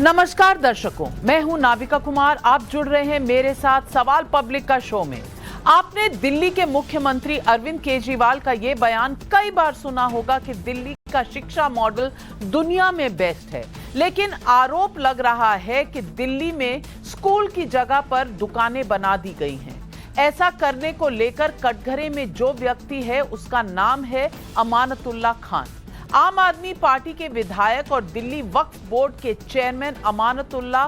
नमस्कार दर्शकों, मैं हूं नाविका कुमार। आप जुड़ रहे हैं मेरे साथ सवाल पब्लिक का शो में। आपने दिल्ली के मुख्यमंत्री अरविंद केजरीवाल का यह बयान कई बार सुना होगा कि दिल्ली का शिक्षा मॉडल दुनिया में बेस्ट है, लेकिन आरोप लग रहा है कि दिल्ली में स्कूल की जगह पर दुकानें बना दी गई हैं। ऐसा करने को लेकर कटघरे में जो व्यक्ति है उसका नाम है अमानतुल्लाह खान। आम आदमी पार्टी के विधायक और दिल्ली वक्फ बोर्ड के चेयरमैन अमानतुल्लाह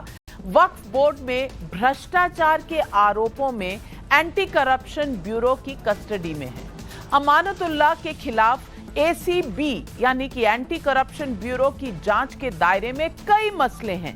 वक्फ बोर्ड में भ्रष्टाचार के आरोपों में एंटी करप्शन ब्यूरो की कस्टडी में है। अमानतुल्लाह के खिलाफ एसीबी यानी कि एंटी करप्शन ब्यूरो की जांच के दायरे में कई मसले हैं।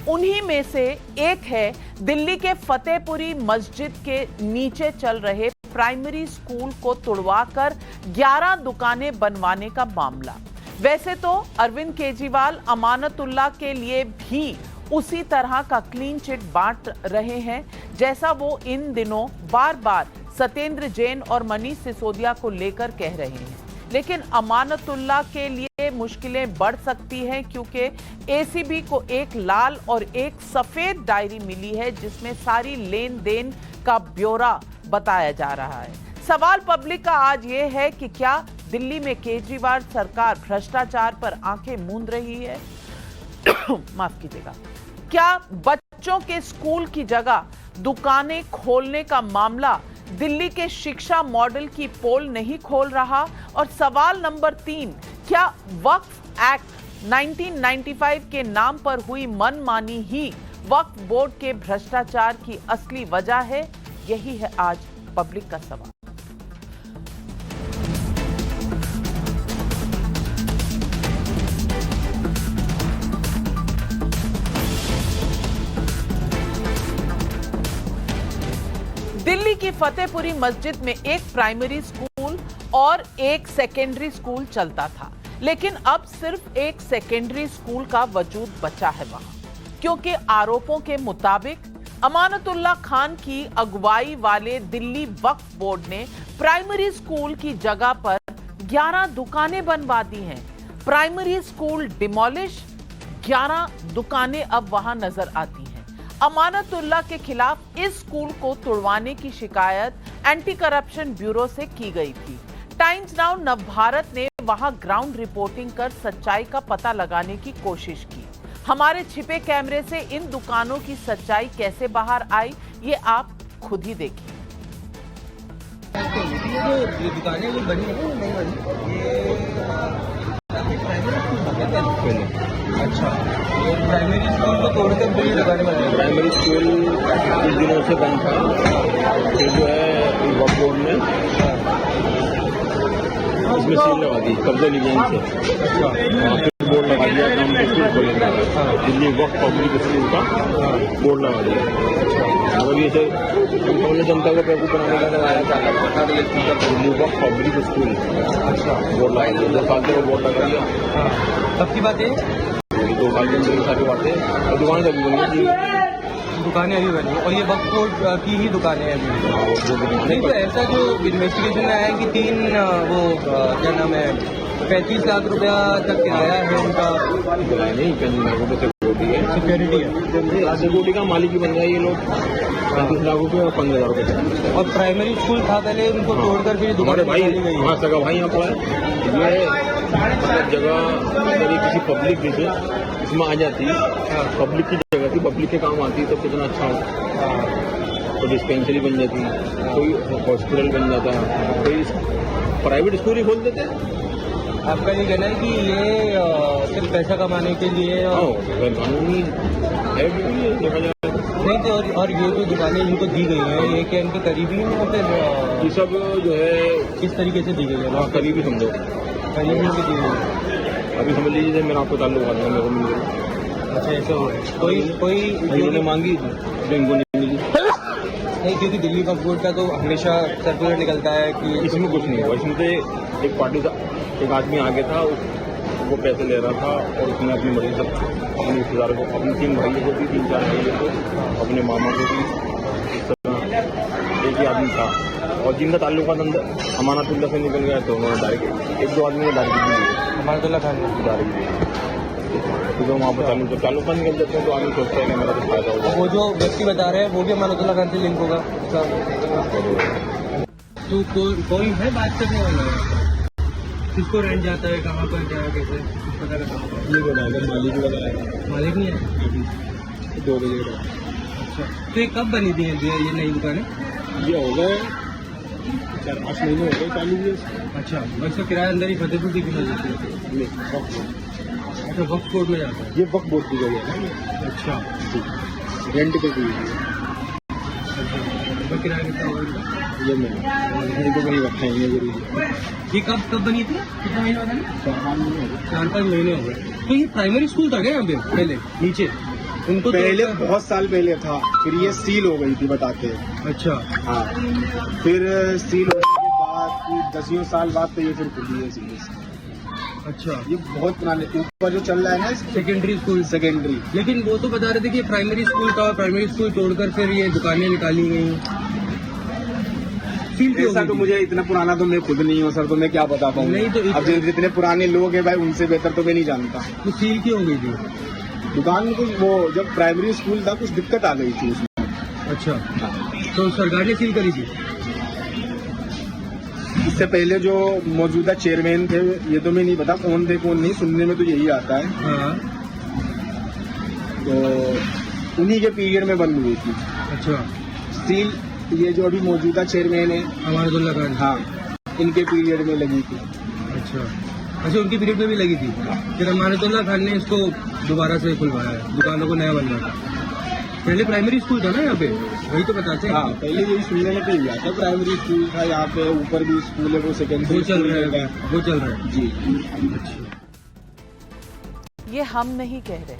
उन्हीं में से एक है दिल्ली के फतेहपुरी मस्जिद के नीचे चल रहे प्राइमरी स्कूल को तुड़वाकर 11 दुकानें बनवाने का मामला। वैसे तो अरविंद केजरीवाल अमानतुल्लाह के लिए भी उसी तरह का क्लीन चिट बांट रहे हैं जैसा वो इन दिनों बार बार सत्येंद्र जैन और मनीष सिसोदिया को लेकर कह रहे हैं। लेकिन अमानतुल्लाह के लिए मुश्किलें बढ़ सकती हैं क्योंकि एसीबी को एक लाल और एक सफेद डायरी मिली है जिसमें सारी लेन देन का ब्यौरा बताया जा रहा है। सवाल पब्लिक का आज ये है कि क्या दिल्ली में केजरीवाल सरकार भ्रष्टाचार पर आंखें मूंद रही है? माफ कीजिएगा। क्या बच्चों के स्कूल की जगह दुकानें खोलने का मामला दिल्ली के शिक्षा मॉडल की पोल नहीं खोल रहा? और सवाल नंबर 3, क्या वक्फ एक्ट 1995 के नाम पर हुई मनमानी ही वक्फ बोर्ड के भ्रष्टाचार की असली वजह है? यही है आज पब्लिक का सवाल। दिल्ली की फतेहपुरी मस्जिद में एक प्राइमरी स्कूल और एक सेकेंडरी स्कूल चलता था, लेकिन अब सिर्फ एक सेकेंडरी स्कूल का वजूद बचा है वहां, क्योंकि आरोपों के मुताबिक अमानतुल्लाह खान की अगुवाई वाले दिल्ली वक्फ बोर्ड ने प्राइमरी स्कूल की जगह पर 11 दुकानें बनवा दी हैं। प्राइमरी स्कूल डिमोलिश, 11 दुकानें अब वहां नजर आती हैं। अमानतुल्लाह के खिलाफ इस स्कूल को तुड़वाने की शिकायत एंटी करप्शन ब्यूरो से की गई थी। टाइम्स नाउ नवभारत ने वहां ग्राउंड रिपोर्टिंग कर सच्चाई का पता लगाने की कोशिश की। हमारे छिपे कैमरे से इन दुकानों की सच्चाई कैसे बाहर आई, ये आप खुद ही देखिए। ये दुकानें जो बनी है नहीं बनी, अच्छा, ये प्राइमरी स्कूल को तोड़कर बड़ी दुकानें बनाई। प्राइमरी स्कूल कुछ दिनों से बंद था, फिर जो है वक्फ बोर्ड ने इसमें सील लगा दी, कब्जा ली गई इनसे। अच्छा, बोर्ड लगा दिया कि हम स्कूल खोलेंगे, दिल्ली वक्फ पब्लिक स्कूल का बोर्ड लगा दिया। और ये उन्होंने जनता को बेवकूफ बनाने का लगाया था, Delhi Waqf public school board लगा दिया। 2 साल से वो बोर्ड लगा दिया। तब की बात है, 2 साल के अंदर सारी बातें और दुकानें अभी बनी, दुकानें अभी बनी और ये वक्फ बोर्ड की ही दुकानें हैं अभी। नहीं तो ऐसा जो इन्वेस्टिगेशन में आया कि 3 वो क्या नाम है 35 लाख रुपया तक किराया है उनका। नहीं, 35 लाख रुपये सिक्योरिटी है, सिक्योरिटी का मालिक ही बन गया ये लोग। 35 लाख रुपये और 15,000 रुपये। और प्राइमरी स्कूल था पहले, उनको तोड़कर फिर दुकान भाई वहाँ सगा भाई यहाँ पर ये मतलब जगह अगर ये किसी पब्लिक बिजनेस इसमें आ जाती, पब्लिक की जगह थी, पब्लिक के काम आती तो कितना अच्छा हो। तो डिस्पेंसरी बन जाती, कोई हॉस्पिटल बन जाता, कोई प्राइवेट स्कूल ही खोल देते। आपका ये कहना है कि ये सिर्फ पैसा कमाने के लिए कानूनी है देखा जाए नहीं तो। और ये जो दुकानें इनको दी गई हैं, ये क्या इनके करीबी हैं या फिर ये सब जो है किस तरीके से दी गई है? हाँ, करीबी समझो, करीबी इनकी दी गई है। अभी समझ लीजिए मेरा आपको ताल्लुक आता है, मेरे को मिल गया। अच्छा, ऐसा हुआ है। कोई इन्होंने मांगी जो इनको नहीं मिली नहीं, क्योंकि दिल्ली वक्फ बोर्ड का तो हमेशा सर्कुलर निकलता है कि इसमें कुछ नहीं हुआ। इसमें तो एक पार्टी का एक आदमी आगे था, वो पैसे ले रहा था और उसने अपनी मर्जी से अपने रिश्तेदार को, अपने 3 भाइयों को भी, 3-4 भाइयों को, अपने मामा को भी, इस तरह एक ही आदमी था। और जिनका ताल्लुक अंदर अमानतुल्लाह से निकल गया तो उन्होंने डायरेक्ट 1-2 आदमी ने डायरेक्ट अमानतुल्लाह खान डायरेक्ट तो वहाँ पर चालू बंद कर देते हैं, तो आगे सोचते हैं कि मेरा कुछ फायदा होगा। वो जो व्यक्ति बता रहे हैं वो भी अमानतुल्लाह खान से लिंक होगा। तो कोई है बात करने वाला? किसको रेंट जाता है, कहाँ पर, क्या कैसे, कुछ पता करता? ये बताया मालिक ही बताया, मालिक नहीं है। 2 बजे। अच्छा, तो ये कब बनी थी ये नई दुकानें? ये हो गए 4-5 महीने हो गए चालू हुए। अच्छा, वैसे किराया अंदर ही फतेहपुर की कितना देती है? अच्छा, वक्फ बोर्ड में जाता है। ये वक्त बोर्ड की जगह है। अच्छा, रेंट पे की तो किराया कितना होगा? ये मैंने तो कहीं रखा ही है जरूरी। ये कब बनी थी, कितना महीना होगा? 4-5 महीने हो गए। तो ये प्राइमरी स्कूल था क्या यहाँ पे पहले नीचे? उनको पहले बहुत साल पहले था, फिर ये सील हो गई थी बताते हैं। अच्छा, हाँ, फिर सील होने के बाद 10 साल बाद तो ये फिर खुली है सील। अच्छा, ये बहुत पुराने, ऊपर जो चल रहा है ना सेकेंडरी स्कूल। सेकेंडरी, लेकिन वो तो बता रहे थे कि प्राइमरी स्कूल था, प्राइमरी स्कूल तोड़कर फिर ये दुकानें निकाली गई। सील क्यों ऐसा हुई तो थी? मुझे इतना पुराना तो मैं खुद नहीं हूँ सर, तो मैं क्या बता पाऊँ। नहीं तो अब जितने पुराने लोग हैं भाई उनसे बेहतर तो मैं नहीं जानता। तो सील क्यों हो गई थी? दुकान में कुछ वो जब प्राइमरी स्कूल था कुछ दिक्कत आ गई थी उसमें। अच्छा, तो सरकार ने सील करी थी? इससे पहले जो मौजूदा चेयरमैन थे ये तो मैं नहीं पता कौन थे कौन नहीं, सुनने में तो यही आता है। हाँ। तो उन्हीं के पीरियड में बंद हुई थी अच्छा, सील। ये जो अभी मौजूदा चेयरमैन है अमानतुल्लाह खान। हाँ, इनके पीरियड में लगी थी। अच्छा, उनकी पीरियड में भी लगी थी। फिर अमानतुल्लाह खान ने इसको दोबारा से खुलवाया है, दुकानों को नया बनवाया। पहले प्राइमरी स्कूल था ना यहाँ पे, वही तो बताते हैं। हाँ, पहले यही सुनने में तो ही आता, प्राइमरी स्कूल था यहाँ पे, ऊपर भी स्कूल है वो सेकेंडरी वो चल रहा है, वो चल रहा है जी। ये हम नहीं कह रहे,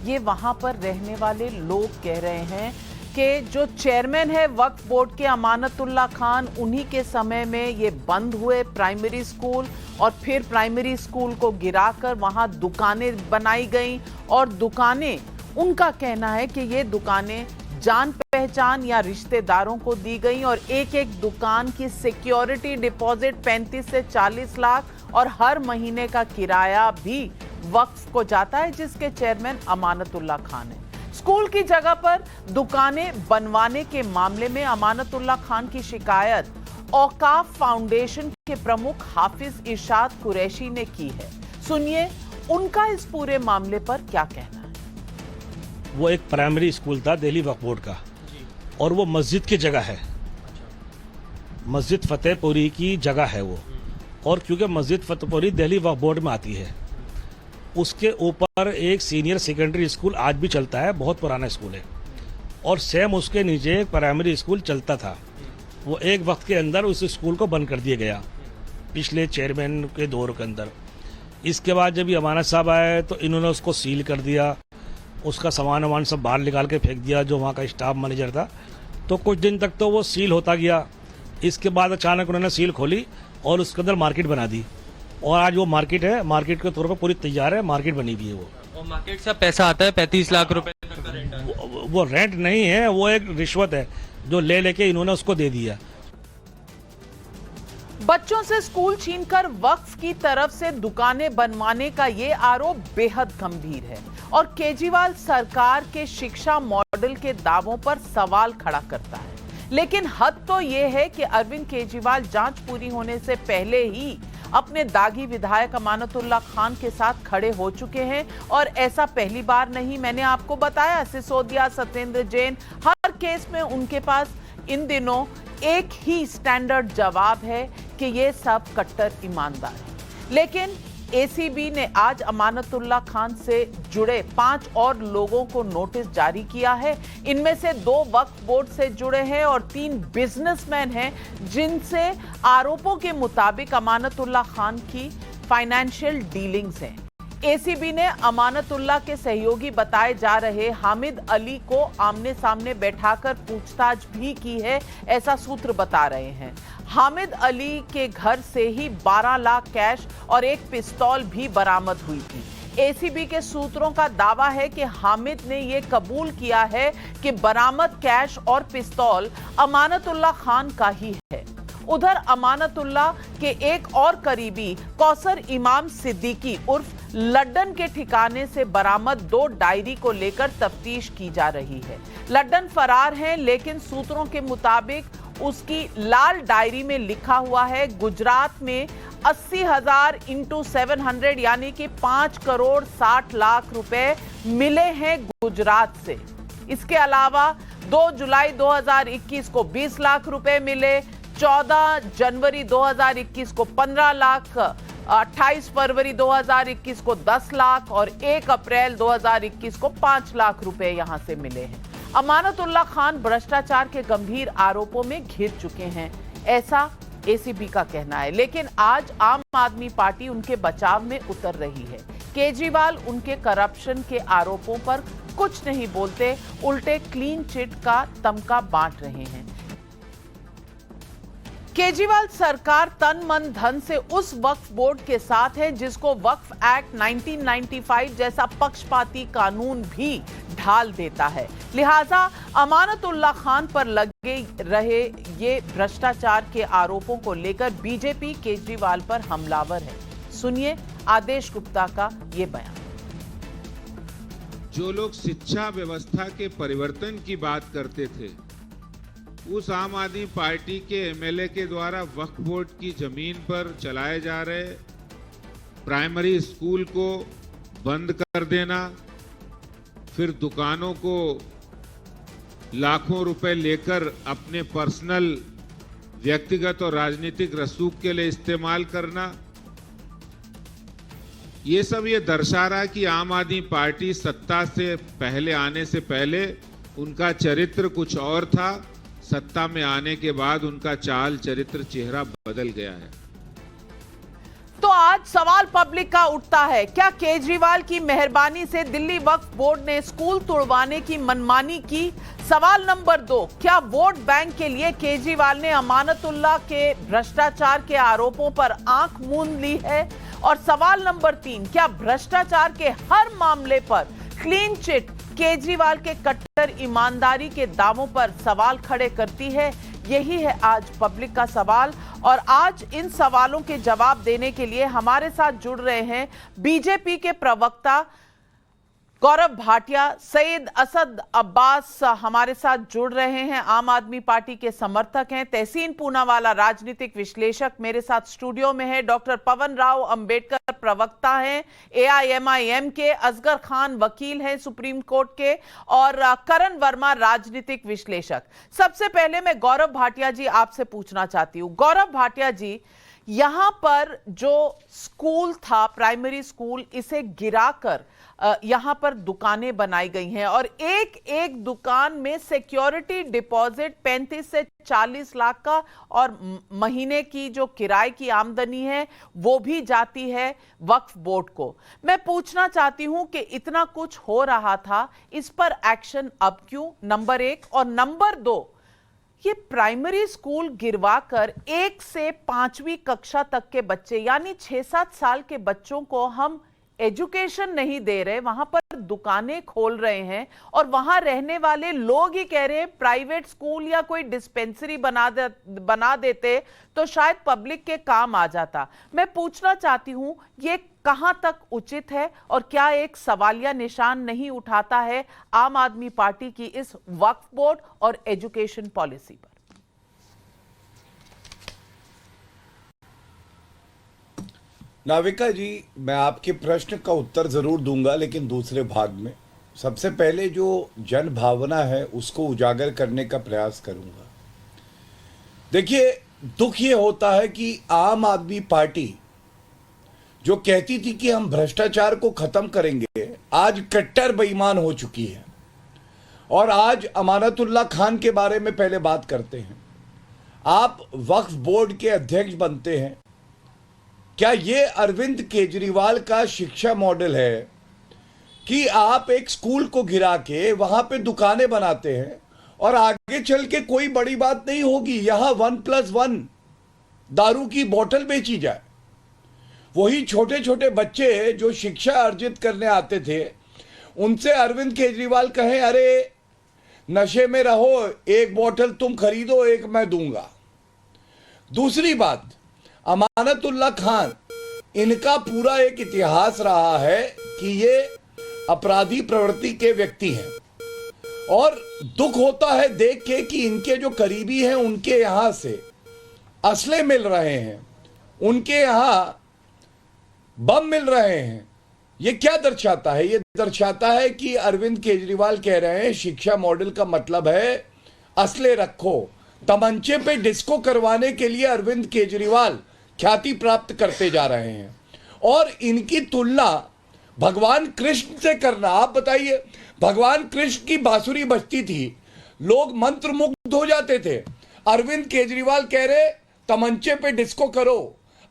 ये वहां पर रहने वाले लोग कह रहे हैं कि जो चेयरमैन है वक्फ बोर्ड के अमानतुल्लाह खान, उन्हीं के समय में ये बंद हुए प्राइमरी स्कूल, और फिर प्राइमरी स्कूल को गिराकर वहां दुकानें बनाई गई। और दुकानें, उनका कहना है कि ये दुकानें जान पहचान या रिश्तेदारों को दी गई, और एक एक दुकान की सिक्योरिटी डिपॉजिट 35 से 40 लाख और हर महीने का किराया भी वक्फ को जाता है, जिसके चेयरमैन अमानतुल्लाह खान है। स्कूल की जगह पर दुकानें बनवाने के मामले में अमानतुल्लाह खान की शिकायत औकाफ फाउंडेशन के प्रमुख हाफिज इरशाद कुरैशी ने की है। सुनिए उनका इस पूरे मामले पर क्या कहना है। वो एक प्राइमरी स्कूल था दिल्ली वक्फ बोर्ड का, और वो मस्जिद की जगह है, मस्जिद फतेहपुरी की जगह है वो। और क्योंकि मस्जिद फतेहपुरी दिल्ली वक्फ बोर्ड में आती है, उसके ऊपर एक सीनियर सेकेंडरी स्कूल आज भी चलता है, बहुत पुराना स्कूल है, और सेम उसके नीचे एक प्राइमरी स्कूल चलता था। वो एक वक्त के अंदर उस स्कूल को बंद कर दिया गया पिछले चेयरमैन के दौर के अंदर। इसके बाद जब ये अमानत साहब आए तो इन्होंने उसको सील कर दिया, उसका सामान वामान सब बाहर निकाल के फेंक दिया, जो वहाँ का स्टाफ मैनेजर था। तो कुछ दिन तक तो वो सील होता गया। इसके बाद अचानक उन्होंने सील खोली और उसके अंदर मार्केट बना दी, और आज वो मार्केट है, मार्केट के तौर पर पूरी तैयार है, मार्केट बनी हुई है वो। और मार्केट से पैसा आता है 35 लाख रुपए तक का रेंट आता है। वो रेंट नहीं है, वो एक रिश्वत है जो ले लेके इन्होंने उसको दे दिया। बच्चों से स्कूल छीनकर वक्फ की तरफ से दुकानें बनवाने का ये आरोप बेहद गंभीर है और केजरीवाल सरकार के शिक्षा मॉडल के दावों पर सवाल खड़ा करता है। लेकिन हद तो ये है कि अरविंद केजरीवाल जांच पूरी होने से पहले ही अपने दागी विधायक अमानतुल्लाह खान के साथ खड़े हो चुके हैं, और ऐसा पहली बार नहीं। मैंने आपको बताया, सिसोदिया, सत्येंद्र जैन, हर केस में उनके पास इन दिनों एक ही स्टैंडर्ड जवाब है कि ये सब कट्टर ईमानदार हैं। लेकिन एसीबी ने आज अमानतुल्लाह खान से जुड़े 5 और लोगों को नोटिस जारी किया है। इनमें से 2 वक्फ बोर्ड से जुड़े हैं और 3 बिजनेसमैन हैं, जिनसे आरोपों के मुताबिक अमानतुल्लाह खान की फाइनेंशियल डीलिंग्स हैं। एसीबी ने अमानतुल्लाह के सहयोगी बताए जा रहे हामिद अली को आमने सामने बैठाकर पूछताछ भी की है, ऐसा सूत्र बता रहे हैं। हामिद अली के घर से ही 12 लाख कैश और एक पिस्तौल भी बरामद हुई थी। एसीबी के सूत्रों का दावा है कि हामिद ने यह कबूल किया है कि बरामद कैश और पिस्तौल अमानतुल्लाह खान का ही है। उधर अमानतुल्लाह के एक और करीबी कौसर इमाम सिद्दीकी उर्फ लड्डन के ठिकाने से बरामद 2 डायरी को लेकर तफ्तीश की जा रही है। लड्डन फरार है, लेकिन सूत्रों के मुताबिक उसकी लाल डायरी में लिखा हुआ है गुजरात में 80,000 × 700 यानी कि 5 करोड़ 60 लाख रुपए मिले हैं गुजरात से। इसके अलावा 2 जुलाई 2021 को 20 लाख रुपए मिले, 14 जनवरी 2021 को 15 लाख, 28 फरवरी 2021 को 10 लाख और 1 अप्रैल 2021 को 5 लाख रुपए यहां से मिले हैं। अमानतुल्लाह खान भ्रष्टाचार के गंभीर आरोपों में घिर चुके हैं, ऐसा एसीबी का कहना है। लेकिन आज आम आदमी पार्टी उनके बचाव में उतर रही है। केजरीवाल उनके करप्शन के आरोपों पर कुछ नहीं बोलते, उल्टे क्लीन चिट का तमगा बांट रहे हैं। केजरीवाल सरकार तन मन धन से उस वक्फ बोर्ड के साथ है जिसको वक्फ एक्ट 1995 जैसा पक्षपाती कानून भी ढाल देता है। लिहाजा अमानतुल्लाह खान पर लगे रहे ये भ्रष्टाचार के आरोपों को लेकर बीजेपी केजरीवाल पर हमलावर है। सुनिए आदेश गुप्ता का ये बयान। जो लोग शिक्षा व्यवस्था के परिवर्तन की बात करते थे, उस आम आदमी पार्टी के एमएलए के द्वारा वक्फ बोर्ड की जमीन पर चलाए जा रहे प्राइमरी स्कूल को बंद कर देना, फिर दुकानों को लाखों रुपए लेकर अपने पर्सनल व्यक्तिगत और राजनीतिक रसूख के लिए इस्तेमाल करना, ये सब ये दर्शा रहा है कि आम आदमी पार्टी सत्ता से पहले आने से पहले उनका चरित्र कुछ और था, सत्ता में आने के बाद उनका चाल चरित्र चेहरा बदल गया है। तो आज सवाल पब्लिक का उठता है, क्या केजरीवाल की मेहरबानी से दिल्ली वक्फ बोर्ड ने स्कूल तोड़वाने की मनमानी की? सवाल नंबर 2, क्या वोट बैंक के लिए केजरीवाल ने अमानतुल्लाह के भ्रष्टाचार के आरोपों पर आंख मूंद ली है? और सवाल नंबर 3, क्या भ्रष्टाचार के हर मामले पर क्लीन चिट केजरीवाल के कट्टर ईमानदारी के दावों पर सवाल खड़े करती है? यही है आज पब्लिक का सवाल। और आज इन सवालों के जवाब देने के लिए हमारे साथ जुड़ रहे हैं बीजेपी के प्रवक्ता गौरव भाटिया, सैयद असद अब्बास हमारे साथ जुड़ रहे हैं, आम आदमी पार्टी के समर्थक हैं, तहसीन पूनावाला राजनीतिक विश्लेषक मेरे साथ स्टूडियो में है, डॉक्टर पवन राव अंबेडकर प्रवक्ता हैं एआईएमआईएम के, असगर खान वकील हैं सुप्रीम कोर्ट के और करण वर्मा राजनीतिक विश्लेषक। सबसे पहले मैं गौरव भाटिया जी आपसे पूछना चाहती हूं। गौरव भाटिया जी, यहां पर जो स्कूल था प्राइमरी स्कूल, इसे गिराकर यहां पर दुकानें बनाई गई हैं और एक एक दुकान में सिक्योरिटी डिपॉजिट 35 से 40 लाख का और महीने की जो किराए की आमदनी है वो भी जाती है वक्फ बोर्ड को। मैं पूछना चाहती हूं कि इतना कुछ हो रहा था, इस पर एक्शन अब क्यों? नंबर 1। और नंबर 2, ये प्राइमरी स्कूल गिरवाकर 1 से 5वीं कक्षा तक के बच्चे यानी 6-7 साल के बच्चों को हम एजुकेशन नहीं दे रहे, वहां पर दुकानें खोल रहे हैं और वहां रहने वाले लोग ही कह रहे हैं प्राइवेट स्कूल या कोई डिस्पेंसरी बना देते तो शायद पब्लिक के काम आ जाता। मैं पूछना चाहती हूं, ये कहां तक उचित है और क्या एक सवालिया निशान नहीं उठाता है आम आदमी पार्टी की इस वक्फ बोर्ड और एजुकेशन पॉलिसी पर? नाविका जी, मैं आपके प्रश्न का उत्तर जरूर दूंगा, लेकिन दूसरे भाग में। सबसे पहले जो जन भावना है उसको उजागर करने का प्रयास करूंगा। देखिए, दुख ये होता है कि आम आदमी पार्टी जो कहती थी कि हम भ्रष्टाचार को खत्म करेंगे, आज कट्टर बेईमान हो चुकी है। और आज अमानतुल्लाह खान के बारे में पहले बात करते हैं। आप वक्फ बोर्ड के अध्यक्ष बनते हैं, क्या ये अरविंद केजरीवाल का शिक्षा मॉडल है कि आप एक स्कूल को गिरा के वहां पे दुकानें बनाते हैं और आगे चल के कोई बड़ी बात नहीं होगी, यहां 1+1 दारू की बोतल बेची जाए? वही छोटे छोटे बच्चे जो शिक्षा अर्जित करने आते थे, उनसे अरविंद केजरीवाल कहें, अरे नशे में रहो, 1 बोतल तुम खरीदो, 1 मैं दूंगा। दूसरी बात, अमानतुल्लाह खान इनका पूरा एक इतिहास रहा है कि ये अपराधी प्रवृत्ति के व्यक्ति हैं और दुख होता है देख के कि इनके जो करीबी हैं उनके यहां से असले मिल रहे हैं, उनके यहां बम मिल रहे हैं। ये क्या दर्शाता है? ये दर्शाता है कि अरविंद केजरीवाल कह रहे हैं शिक्षा मॉडल का मतलब है असले रखो। तमंचे पे डिस्को करवाने के लिए अरविंद केजरीवाल ख्याति प्राप्त करते जा रहे हैं और इनकी तुलना भगवान कृष्ण से करना, आप बताइए, भगवान कृष्ण की बांसुरी बजती थी, लोग मंत्रमुग्ध हो जाते थे। अरविंद केजरीवाल कह रहे तमंचे पे डिस्को करो,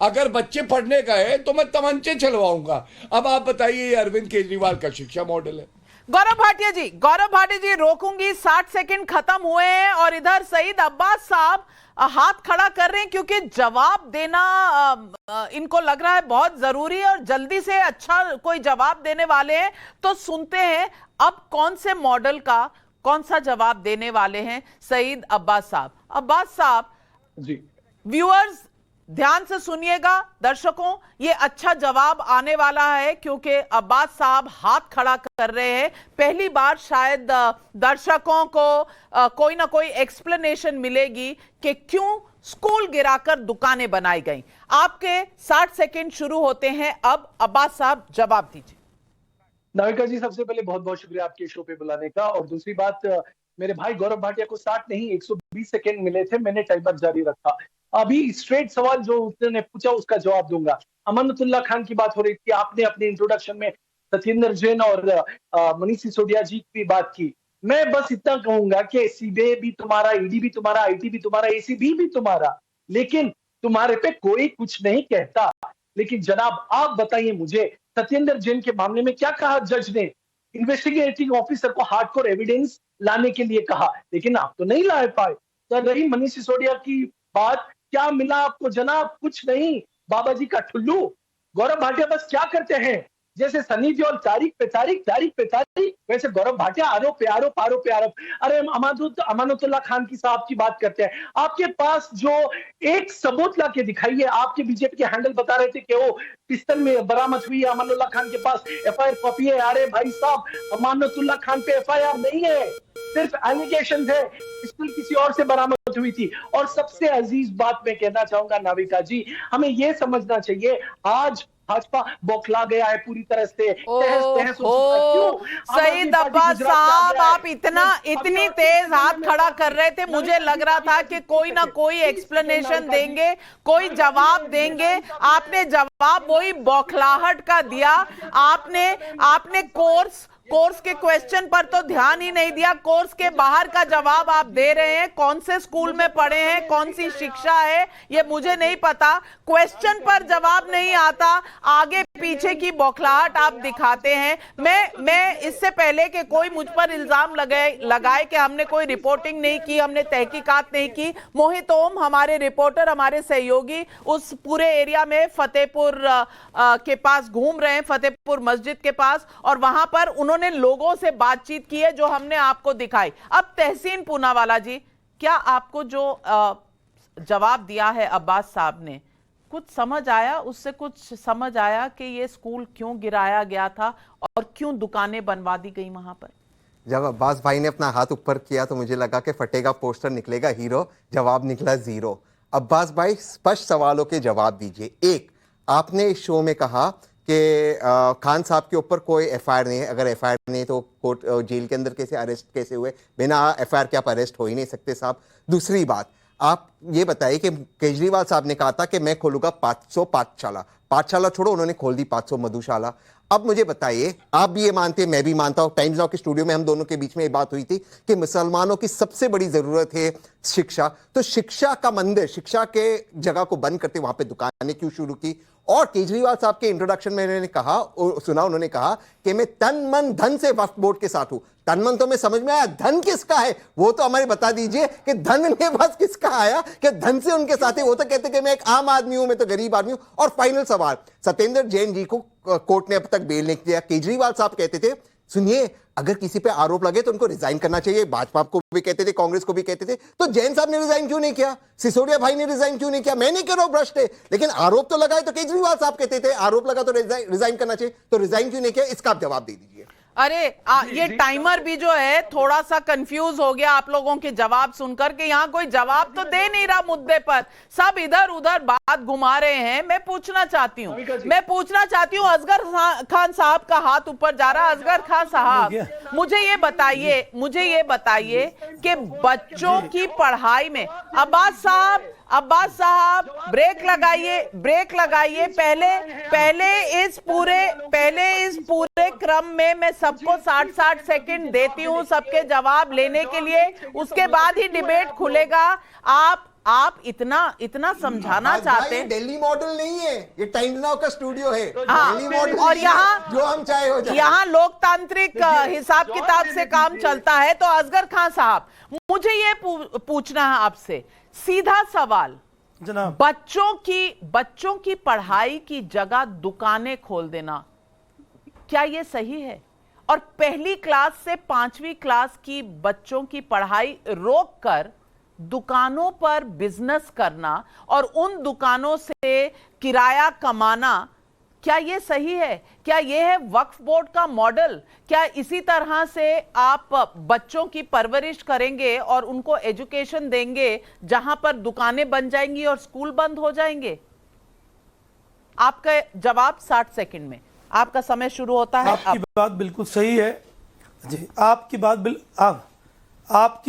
अगर बच्चे पढ़ने गए तो मैं तमंचे चलवाऊंगा। अब आप बताइए ये अरविंद केजरीवाल का शिक्षा मॉडल है। गौरव भाटिया जी रोकूंगी, 60 सेकंड खत्म हुए हैं और इधर सईद अब्बास साहब हाथ खड़ा कर रहे हैं क्योंकि जवाब देना इनको लग रहा है बहुत जरूरी है और जल्दी से अच्छा कोई जवाब देने वाले हैं। तो सुनते हैं अब कौन से मॉडल का कौन सा जवाब देने वाले हैं सईद अब्बास साहब। अब्बास साहब जी, व्यूअर्स ध्यान से सुनिएगा, दर्शकों ये अच्छा जवाब आने वाला है क्योंकि अब्बास साहब हाथ खड़ा कर रहे हैं। पहली बार शायद दर्शकों को कोई ना कोई एक्सप्लेनेशन मिलेगी कि क्यों स्कूल गिराकर दुकानें बनाई गई। आपके 60 सेकंड शुरू होते हैं अब। अब्बास साहब जवाब दीजिए। नाविका जी, सबसे पहले बहुत बहुत शुक्रिया आपके शो पे बुलाने का। और दूसरी बात, मेरे भाई गौरव भाटिया को 60 नहीं 120 सेकंड मिले थे, मैंने टाइमर जारी रखा। अभी स्ट्रेट सवाल जो उसने पूछा उसका जवाब दूंगा। अमानतुल्लाह खान की बात हो रही थी, आपने अपने इंट्रोडक्शन में सत्येंद्र जैन और मनीष सिसोदिया जी की बात की। मैं बस इतना कहूंगा कि सीबीआई भी तुम्हारा, ईडी भी तुम्हारा, आईटी भी तुम्हारा, एसीबी भी तुम्हारा, लेकिन तुम्हारे पे कोई कुछ नहीं कहता। लेकिन जनाब आप बताइए मुझे, सत्येंद्र जैन के मामले में क्या कहा जज ने? इन्वेस्टिगेटिंग ऑफिसर को हार्डकोर एविडेंस लाने के लिए कहा, लेकिन आप तो नहीं ला पाए। तो रही मनीष सिसोदिया की बात, क्या मिला आपको जनाब? कुछ नहीं, बाबा जी का ठुल्लू। गौरव भाटिया बस क्या करते हैं, जैसे सनी देओल तारीख पे तारीख, वैसे गौरव भाटिया आरोप पे आरोप। अरे अमानतुल्लाह खान की साहब की बात करते हैं, आपके पास जो एक सबूत ला के दिखाइए। आपके बीजेपी के हैंडल बता रहे थे कि वो पिस्तल में बरामद हुई है, अमानुल्लाह खान के पास एफआईआर कॉपी है। अरे भाई साहब, अमानतुल्लाह खान पे एफआईआर नहीं है, सिर्फ एलिगेशन है, पिस्तल किसी और से बरामद हुई थी। और सबसे अजीज बात मैं कहना चाहूंगा नाविका जी, हमें यह समझना चाहिए आज भाजपा बौखला गया है पूरी तरह से। सईद अब्बास साहब, आप इतनी तेज हाथ खड़ा कर रहे थे, मुझे लग रहा था कि कोई ना कोई एक्सप्लेनेशन देंगे, कोई जवाब देंगे। आपने जवाब वही बौखलाहट का दिया। आपने कोर्स के क्वेश्चन पर तो ध्यान ही नहीं दिया। कोर्स के बाहर का जवाब आप दे रहे हैं, कौन से स्कूल में पढ़े हैं, कौन सी शिक्षा है, ये मुझे नहीं पता। क्वेश्चन पर जवाब नहीं आता, आगे पीछे की बौखलाहट आप दिखाते हैं। मैं इससे पहले कि कोई मुझ पर इल्जाम लगाए कि हमने कोई रिपोर्टिंग नहीं की, हमने तहकीकात नहीं की, मोहित ओम हमारे रिपोर्टर, हमारे सहयोगी उस पूरे एरिया में फतेहपुर के पास घूम रहे हैं, फतेहपुर मस्जिद के पास, और वहां पर उन्होंने लोगों से बातचीत की है जो हमने आपको दिखाई। अब तहसीन पूनावाला जी, क्या आपको जो जवाब दिया है अब्बास साहब ने, कुछ समझ आया? उससे कुछ समझ आया कि ये स्कूल क्यों गिराया गया था और क्यों दुकानें बनवा दी गई वहां पर? जब अब्बास भाई ने अपना हाथ ऊपर किया तो मुझे लगा कि फटेगा पोस्टर, निकलेगा हीरो, जवाब निकला जीरो। अब्बास भाई स्पष्ट सवालों के जवाब दीजिए। एक, आपने इस शो में कहा कि खान साहब के ऊपर कोई एफआईआर नहीं है। अगर एफआईआर नहीं तो कोर्ट जेल के अंदर कैसे अरेस्ट कैसे हुए? बिना एफआईआर के आप अरेस्ट हो ही नहीं सकते साहब। दूसरी बात, आप ये बताइए कि केजरीवाल साहब ने कहा था कि मैं खोलूंगा 500 पाठशाला छोड़ो, उन्होंने खोल दी 500 मधुशाला। अब मुझे बताइए, आप भी ये मानते हैं, मैं भी मानता हूं, टाइम्स नाउ के स्टूडियो में हम दोनों के बीच में ये बात हुई थी कि मुसलमानों की सबसे बड़ी जरूरत है शिक्षा, तो शिक्षा का मंदिर, शिक्षा के जगह को बंद करते वहां पे दुकानें क्यों शुरू की? और केजरीवाल साहब के इंट्रोडक्शन में उन्होंने कहा, उन्होंने कहा कि मैं तन मन धन से वक्फ बोर्ड के साथ हूं। तन मन तो मैं समझ में आया, धन किसका है वो तो हमें बता दीजिए कि धन में बस किसका आया कि धन से उनके साथ है। वो तो कहते कि मैं एक आम आदमी हूं, मैं तो गरीब आदमी हूं। और फाइनल सवाल, सत्येंद्र जैन जी को कोर्ट ने अब तक बेल नहीं किया। केजरीवाल साहब कहते थे सुनिए, अगर किसी पे आरोप लगे तो उनको रिजाइन करना चाहिए। भाजपा को भी कहते थे, कांग्रेस को भी कहते थे, तो जैन साहब ने रिजाइन क्यों नहीं किया? सिसोदिया भाई ने रिजाइन क्यों नहीं किया? मैं नहीं कह रहा हूं भ्रष्ट है, लेकिन आरोप तो लगाए। तो केजरीवाल साहब कहते थे आरोप लगा तो रिजाइन करना चाहिए, तो रिजाइन क्यों नहीं किया? इसका आप जवाब दे दीजिए। अरे ये टाइमर भी जो है थोड़ा सा कंफ्यूज हो गया आप लोगों के जवाब सुनकर के। यहाँ कोई जवाब तो दे नहीं रहा मुद्दे पर, सब इधर उधर बात घुमा रहे हैं। मैं पूछना चाहती हूँ असगर खान साहब का हाथ ऊपर जा रहा। असगर खान साहब, मुझे ये बताइए कि बच्चों की पढ़ाई में अब्बास साहब ब्रेक लगाइए। पहले इस पूरे क्रम में मैं सबको 60 सेकंड देती हूं सबके जवाब लेने के लिए, उसके बाद ही डिबेट खुलेगा। आप इतना समझाना चाहते हैं। दिल्ली मॉडल नहीं है, ये टाइम्स नाउ का स्टूडियो है। हाँ, दिल्ली मॉडल और यहाँ जो हम चाहे हो जाए। यहाँ लोकतांत्रिक हिसाब किताब से काम चलता है। तो असगर खान साहब, मुझे ये पूछना है आपसे सीधा सवाल, जनाब, बच्चों की पढ़ाई की जगह दुकानें खोल देना, क्या ये सही है? और पहली क्लास से 5वीं क्लास की बच्चों की पढ़ाई रोककर दुकानों पर बिजनेस करना और उन दुकानों से किराया कमाना, क्या ये सही है? क्या ये है वक्फ बोर्ड का मॉडल? क्या इसी तरह से आप बच्चों की परवरिश करेंगे और उनको एजुकेशन देंगे जहां पर दुकानें बन जाएंगी और स्कूल बंद हो जाएंगे? आपका जवाब 60 सेकंड में, आपका समय शुरू होता है। आपकी बात बिल्कुल सही है जी, आपकी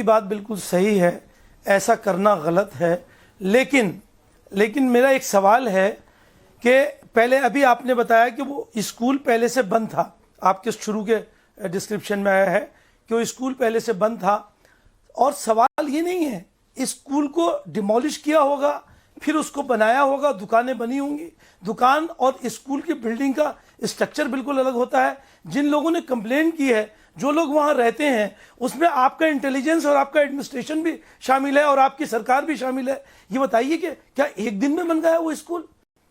बात बिल्कुल सही है, ऐसा करना गलत है। लेकिन मेरा एक सवाल है कि पहले अभी आपने बताया कि वो स्कूल पहले से बंद था, आपके शुरू के डिस्क्रिप्शन में आया है कि वो स्कूल पहले से बंद था, और सवाल ये नहीं है स्कूल को डिमोलिश किया होगा फिर उसको बनाया होगा, दुकानें बनी होंगी। दुकान और स्कूल की बिल्डिंग का स्ट्रक्चर बिल्कुल अलग होता है। जिन लोगों ने कंप्लेंट की है, जो लोग वहां रहते हैं, उसमें आपका इंटेलिजेंस और आपका एडमिनिस्ट्रेशन भी शामिल है और आपकी सरकार भी शामिल है। ये बताइए कि क्या एक दिन में बन गया वो स्कूल?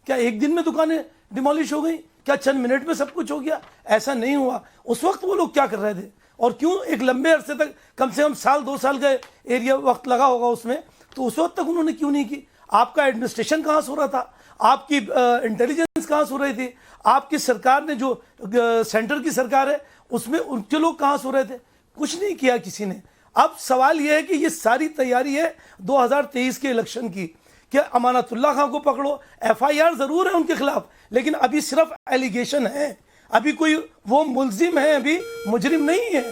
क्या एक दिन में दुकानें डिमोलिश हो गई? क्या चंद मिनट में सब कुछ हो गया? ऐसा नहीं हुआ। उस वक्त वो लोग क्या कर रहे थे और क्यों एक लंबे अरसे तक, कम से कम 1-2 साल का एरिया वक्त लगा होगा उसमें, तो उस वक्त तक उन्होंने क्यों नहीं की? आपका एडमिनिस्ट्रेशन कहाँ सो रहा था? आपकी इंटेलिजेंस कहाँ सो रही थी? आपकी सरकार ने जो सेंटर की सरकार है उसमें उनके लोग कहाँ सो रहे थे? कुछ नहीं किया किसी ने। अब सवाल यह है कि ये सारी तैयारी है 2023 के इलेक्शन की, कि अमानतुल्लाह खां को पकड़ो, FIR जरूर है उनके खिलाफ, लेकिन अभी सिर्फ एलिगेशन है, अभी कोई वो मुलजिम है, अभी मुजरिम नहीं है,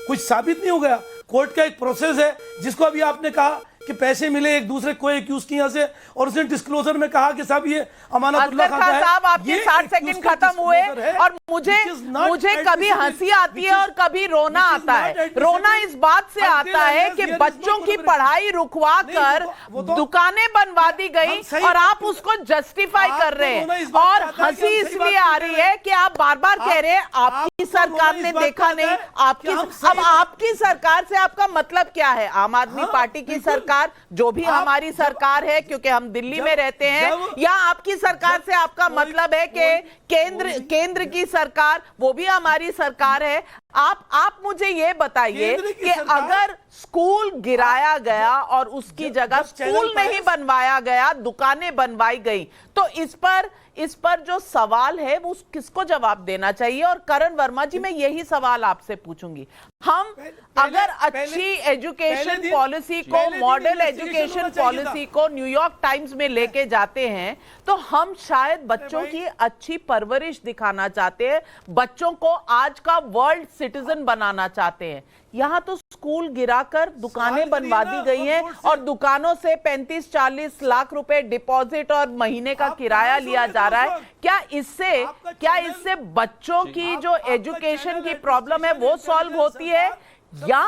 कुछ साबित नहीं हो गया। कोर्ट का एक प्रोसेस है जिसको अभी आपने कहा कि पैसे मिले एक दूसरे को एक्यूज की यहाँ से, और उसने डिस्क्लोजर में कहा कि साहब ये अमानतुल्लाह खां का है। साहब, आपके 60 सेकंड खत्म हुए और मुझे कभी हंसी आती है और कभी रोना आता है। रोना इस बात से आता है कि बच्चों की पढ़ाई रुकवा कर दुकानें बनवा दी गई और आप उसको जस्टिफाई कर रहे हैं। और हंसी इसलिए आ रही है कि आप बार बार कह रहे हैं आपकी सरकार ने देखा नहीं। अब आपकी सरकार से आपका मतलब क्या है? आम आदमी पार्टी की सरकार, जो भी हमारी सरकार है, क्योंकि हम दिल्ली में रहते हैं, या आपकी सरकार से आपका मतलब है कि केंद्र की सरकार, वो भी हमारी सरकार है। आप मुझे ये बताइए कि अगर स्कूल गिराया गया और उसकी जगह स्कूल नहीं बनवाया गया, दुकानें बनवाई गई, तो इस पर जो सवाल है वो किसको जवाब देना चाहिए? और करण वर्मा जी, मैं यही सवाल आपसे पूछूंगी। हम अगर अच्छी एजुकेशन पॉलिसी को, मॉडल एजुकेशन पॉलिसी को न्यूयॉर्क टाइम्स में लेके जाते हैं, तो हम शायद बच्चों की अच्छी परवरिश दिखाना चाहते हैं, बच्चों को आज का वर्ल्ड सिटीजन बनाना चाहते हैं। यहां तो स्कूल गिराकर दुकानें बनवा दी गई हैं और दुकानों से 35-40 लाख रुपए डिपॉजिट और महीने का किराया लिया जा रहा है। क्या इससे बच्चों की जो एजुकेशन की प्रॉब्लम है वो सॉल्व होती है, या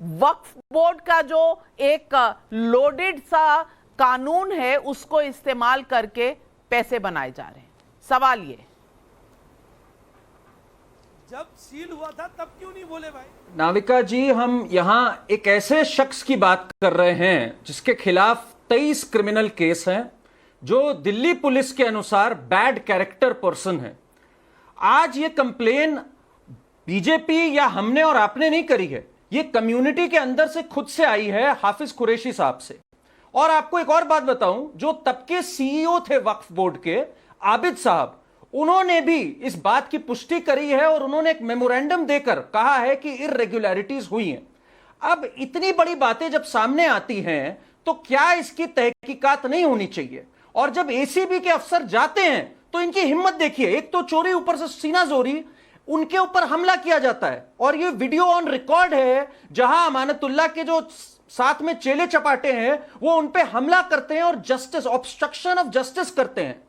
वक्फ बोर्ड का जो एक लोडेड सा कानून है उसको इस्तेमाल करके पैसे बनाए जा रहे हैं? सवाल ये। जब सील हुआ था तब क्यों नहीं बोले भाई? नाविका जी, हम यहाँ एक ऐसे शख्स की बात कर रहे हैं जिसके खिलाफ 23 क्रिमिनल केस हैं, जो दिल्ली पुलिस के अनुसार बैड कैरेक्टर पर्सन है। आज ये कंप्लेन बीजेपी या हमने और आपने नहीं करी है, ये कम्युनिटी के अंदर से खुद से आई है, हाफिज कुरैशी साहब से। और आपको एक और बात बताऊं, जो तब के सीईओ थे वक्फ बोर्ड के, आबिद साहब, उन्होंने भी इस बात की पुष्टि करी है और उन्होंने एक मेमोरेंडम देकर कहा है कि इर्रेगुलरिटीज हुई हैं। अब इतनी बड़ी बातें जब सामने आती हैं तो क्या इसकी तहकीकात नहीं होनी चाहिए? और जब एसीबी के अफसर जाते हैं तो इनकी हिम्मत देखिए, एक तो चोरी, ऊपर से सीना जोरी, उनके ऊपर हमला किया जाता है। और ये वीडियो ऑन रिकॉर्ड है जहां अमानतुल्लाह के जो साथ में चेले चपाटे हैं वो उन पे हमला करते हैं और जस्टिस, ऑब्स्ट्रक्शन ऑफ जस्टिस करते हैं।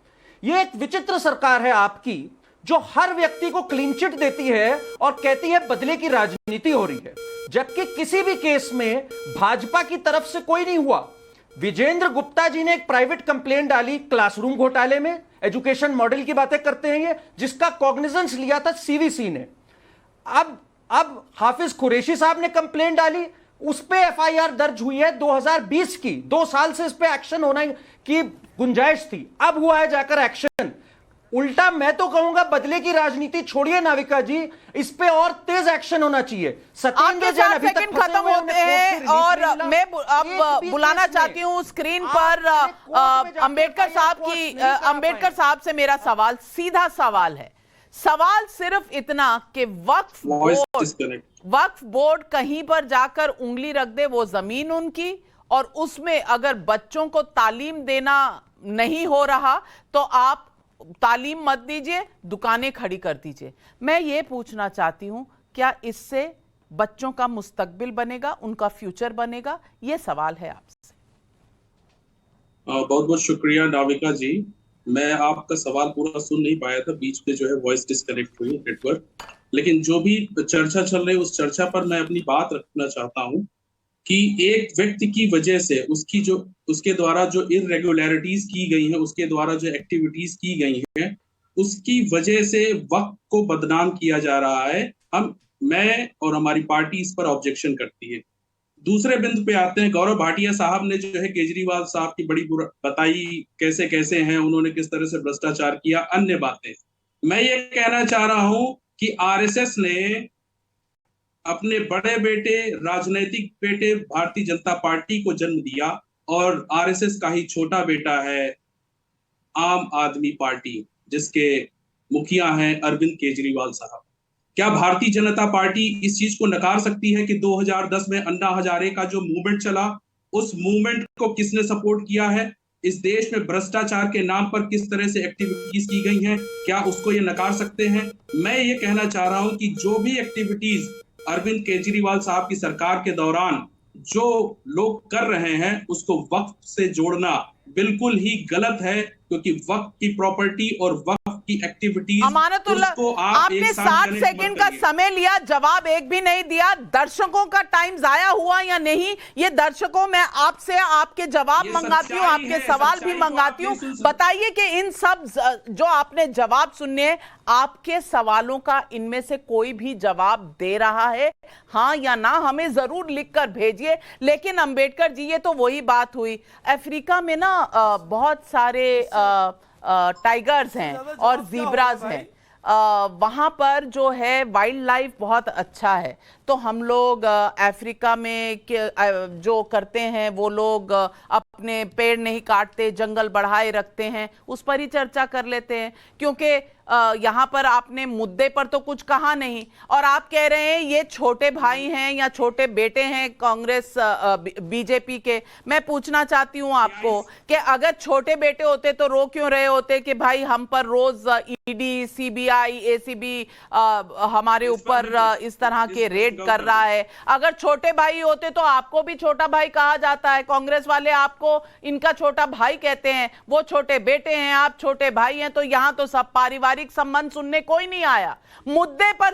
ये एक विचित्र सरकार है आपकी, जो हर व्यक्ति को क्लीन चिट देती है और कहती है बदले की राजनीति हो रही है, जबकि किसी भी केस में भाजपा की तरफ से कोई नहीं हुआ। विजेंद्र गुप्ता जी ने एक प्राइवेट कंप्लेंट डाली क्लासरूम घोटाले में, एजुकेशन मॉडल की बातें करते हैं ये, जिसका कॉग्निजेंस लिया था सीवीसी ने। अब हाफिज कुरैशी साहब ने कंप्लेंट डाली, उस पे एफआईआर दर्ज हुई है 2020 की, 2 साल से इस पे एक्शन होने की गुंजाइश थी, अब हुआ है जाकर एक्शन। उल्टा मैं तो कहूंगा बदले की राजनीति छोड़िए नाविका जी, इस पे और तेज एक्शन होना चाहिए। आपके 4 सेकंड खत्म होते हैं और मैं अब बुलाना चाहती हूं स्क्रीन पर अंबेडकर साहब से मेरा सवाल, सीधा सवाल है। सवाल सिर्फ इतना कि वक्फ बोर्ड कहीं पर जाकर उंगली रख दे, वो जमीन उनकी, और उसमें अगर बच्चों को तालीम देना नहीं हो रहा तो आप तालीम मत दीजिए, दुकानें खड़ी कर दीजिए। मैं ये पूछना चाहती हूं, क्या इससे बच्चों का मुस्तकबिल बनेगा, उनका फ्यूचर बनेगा? ये सवाल है आपसे। बहुत बहुत शुक्रिया नाविका जी। मैं आपका सवाल पूरा सुन नहीं पाया था, बीच में जो है वॉइस डिस्कनेक्ट हुई नेटवर्क। लेकिन जो भी चर्चा चल रही है उस चर्चा पर मैं अपनी बात रखना चाहता हूं कि एक व्यक्ति की वजह से उसके द्वारा जो इरेगुलरिटीज की गई है, उसके द्वारा जो एक्टिविटीज की गई हैं, उसकी वजह से वक्फ को बदनाम किया जा रहा है। मैं और हमारी पार्टी इस पर ऑब्जेक्शन करती है। दूसरे बिंदु पे आते हैं, गौरव भाटिया साहब ने जो है केजरीवाल साहब की बड़ी बताई, कैसे कैसे हैं, उन्होंने किस तरह से भ्रष्टाचार किया, अन्य बातें। मैं ये कहना चाह रहा हूं कि आरएसएस ने अपने बड़े बेटे, राजनीतिक बेटे भारतीय जनता पार्टी को जन्म दिया, और आरएसएस का ही छोटा बेटा है आम आदमी पार्टी, जिसके मुखिया हैं अरविंद केजरीवाल साहब। क्या भारतीय जनता पार्टी इस चीज को नकार सकती है कि 2010 में अन्ना हजारे का जो मूवमेंट चला, उस मूवमेंट को किसने सपोर्ट किया है? इस देश में भ्रष्टाचार के नाम पर किस तरह से एक्टिविटीज की गई हैं, क्या उसको ये नकार सकते हैं? मैं ये कहना चाह रहा हूं कि जो भी एक्टिविटीज अरविंद केजरीवाल साहब की सरकार के दौरान जो लोग कर रहे हैं, उसको वक्फ से जोड़ना बिल्कुल ही गलत है, क्योंकि वक्फ की प्रॉपर्टी और वक्फ की एक्टिविटीज, अमानतुल्लाह, आपने 60 सेकंड का समय लिया, जवाब एक भी नहीं दिया। दर्शकों का टाइम जाया हुआ या नहीं, ये दर्शकों, मैं आपसे आपके जवाब मंगाती हूँ, आपके सवाल भी मंगाती हूँ। बताइए कि इन सब जो आपने जवाब सुनने, आपके सवालों का इनमें से कोई भी जवाब दे रहा है, हाँ या ना? हमें जरूर लिखकर भेजिए। लेकिन अंबेडकर जी, ये तो वही बात हुई, अफ्रीका में ना बहुत सारे टाइगर्स हैं और जीब्रास हैं, वहाँ पर जो है वाइल्ड लाइफ बहुत अच्छा है। तो हम लोग अफ्रीका में जो करते हैं, वो लोग अपने पेड़ नहीं काटते, जंगल बढ़ाए रखते हैं, उस पर ही चर्चा कर लेते हैं, क्योंकि यहाँ पर आपने मुद्दे पर तो कुछ कहा नहीं। और आप कह रहे हैं ये छोटे भाई हैं या छोटे बेटे हैं कांग्रेस बीजेपी के। मैं पूछना चाहती हूँ आपको कि अगर छोटे बेटे होते तो रो क्यों रहे होते कि भाई हम पर रोज ईडी, सीबीआई, एसीबी हमारे ऊपर इस तरह के रेड कर रहा है? अगर छोटे भाई होते तो आपको भी छोटा भाई कहा जाता है, कांग्रेस वाले आपको इनका छोटा भाई कहते हैं, वो छोटे बेटे हैं, आप छोटे भाई हैं। तो यहाँ तो सब पारिवारिक संबंध सुनने कोई नहीं आया। मुद्दे पर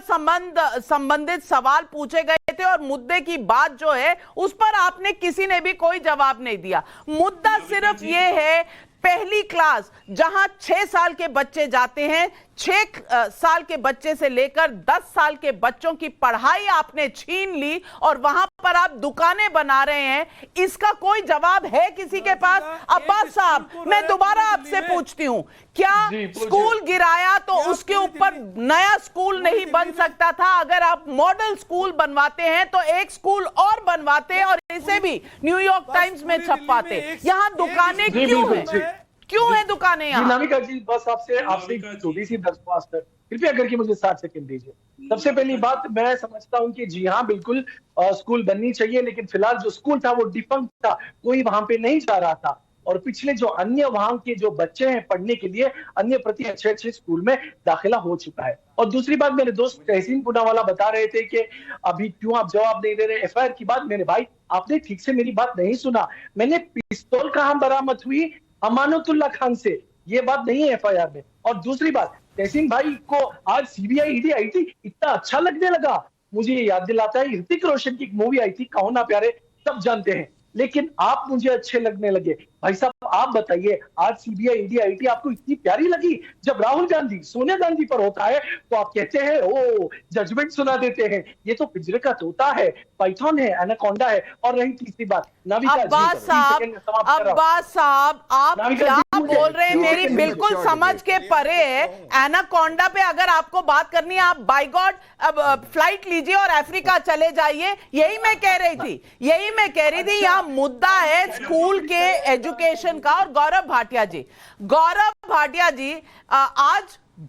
संबंधित सवाल पूछे गए थे और मुद्दे की बात जो है उस पर आपने किसी ने भी कोई जवाब नहीं दिया। मुद्दा सिर्फ ये है पहली क्लास जहां 6 साल के बच्चे जाते हैं, 6 साल के बच्चे से लेकर 10 साल के बच्चों की पढ़ाई आपने छीन ली और वहां पर आप दुकानें बना रहे हैं, इसका कोई जवाब है किसी के पास? अब्बास साहब, मैं दोबारा आपसे पूछती हूं, क्या स्कूल गिराया तो उसके ऊपर नया स्कूल नहीं बन सकता था? अगर आप मॉडल स्कूल बनवाते हैं तो एक स्कूल और बनवाते और इसे भी न्यूयॉर्क टाइम्स में छपवाते। यहां दुकानें क्यों हैं? क्यों है दुकानें यहाँ? नाविका जी, बस आपसे छोटी सी दरख्वास्त है, कृपया करके मुझे 60 सेकंड दीजिए। सबसे पहली बात, मैं समझता हूं कि जी हाँ, बिल्कुल स्कूल बननी चाहिए, लेकिन फिलहाल जो स्कूल था वो डिफंक्ट था, कोई वहां पे नहीं जा रहा था। और पिछले जो अन्य वहां के जो बच्चे हैं पढ़ने के लिए अन्य प्रति अच्छे स्कूल में दाखिला हो चुका है। और दूसरी बात, मेरे दोस्त तहसीन पूनावाला बता रहे थे कि अभी क्यों आप जवाब नहीं दे रहे एफआईआर की बात। मेरे भाई, आपने ठीक से मेरी बात नहीं सुना। मैंने पिस्तौल कहां बरामद हुई? अमानतुल्लाह खान से, ये बात नहीं है एफआईआर में। और दूसरी बात, तहसीन भाई को आज सीबीआई ईडी आई थी, इतना अच्छा लगने लगा। मुझे ये याद दिलाता है ऋतिक रोशन की एक मूवी आई थी, कहो ना प्यारे, सब जानते हैं, लेकिन आप मुझे अच्छे लगने लगे। भाई साहब, आप बताइए, आज सीबीआई ईडी आई थी आपको इतनी प्यारी लगी? जब राहुल गांधी सोनिया गांधी पर होता है तो आप कहते हैं ओ जजमेंट सुना देते हैं। ये तो पिंजरे का तोता है, पाइथन है, एनाकोंडा है। और रही तीसरी बात, नाविका अब्बास साहब, आप क्या बोल रहे हैं? मेरी बिल्कुल समझ के परे है। एनाकोंडा पे अगर आपको बात करनी है, आप बाय गॉड अब फ्लाइट लीजिए और अफ्रीका चले जाइए। यही मैं कह रही थी, यहाँ मुद्दा है स्कूल के एजुकेशन का। और गौरव भाटिया जी, आज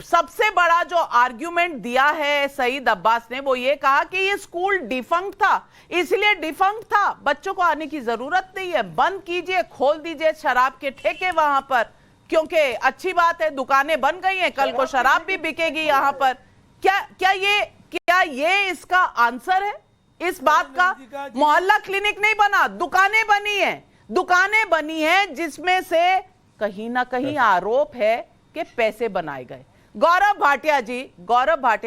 सबसे बड़ा जो आर्ग्यूमेंट दिया है सईद अब्बास ने, वो ये कहा कि ये स्कूल डिफंक्ट था, इसलिए डिफंक्ट था, बच्चों को आने की जरूरत नहीं है, बंद कीजिए, खोल दीजिए शराब के ठेके वहां पर, क्योंकि अच्छी बात है दुकानें बन गई हैं, कल को शराब भी बिकेगी यहां पर। क्या ये इसका आंसर है इस बात का? मोहल्ला क्लिनिक नहीं बना, दुकानें बनी हैं जिसमें से कहीं ना कहीं आरोप है कि पैसे बनाए गए। गौरव भाटिया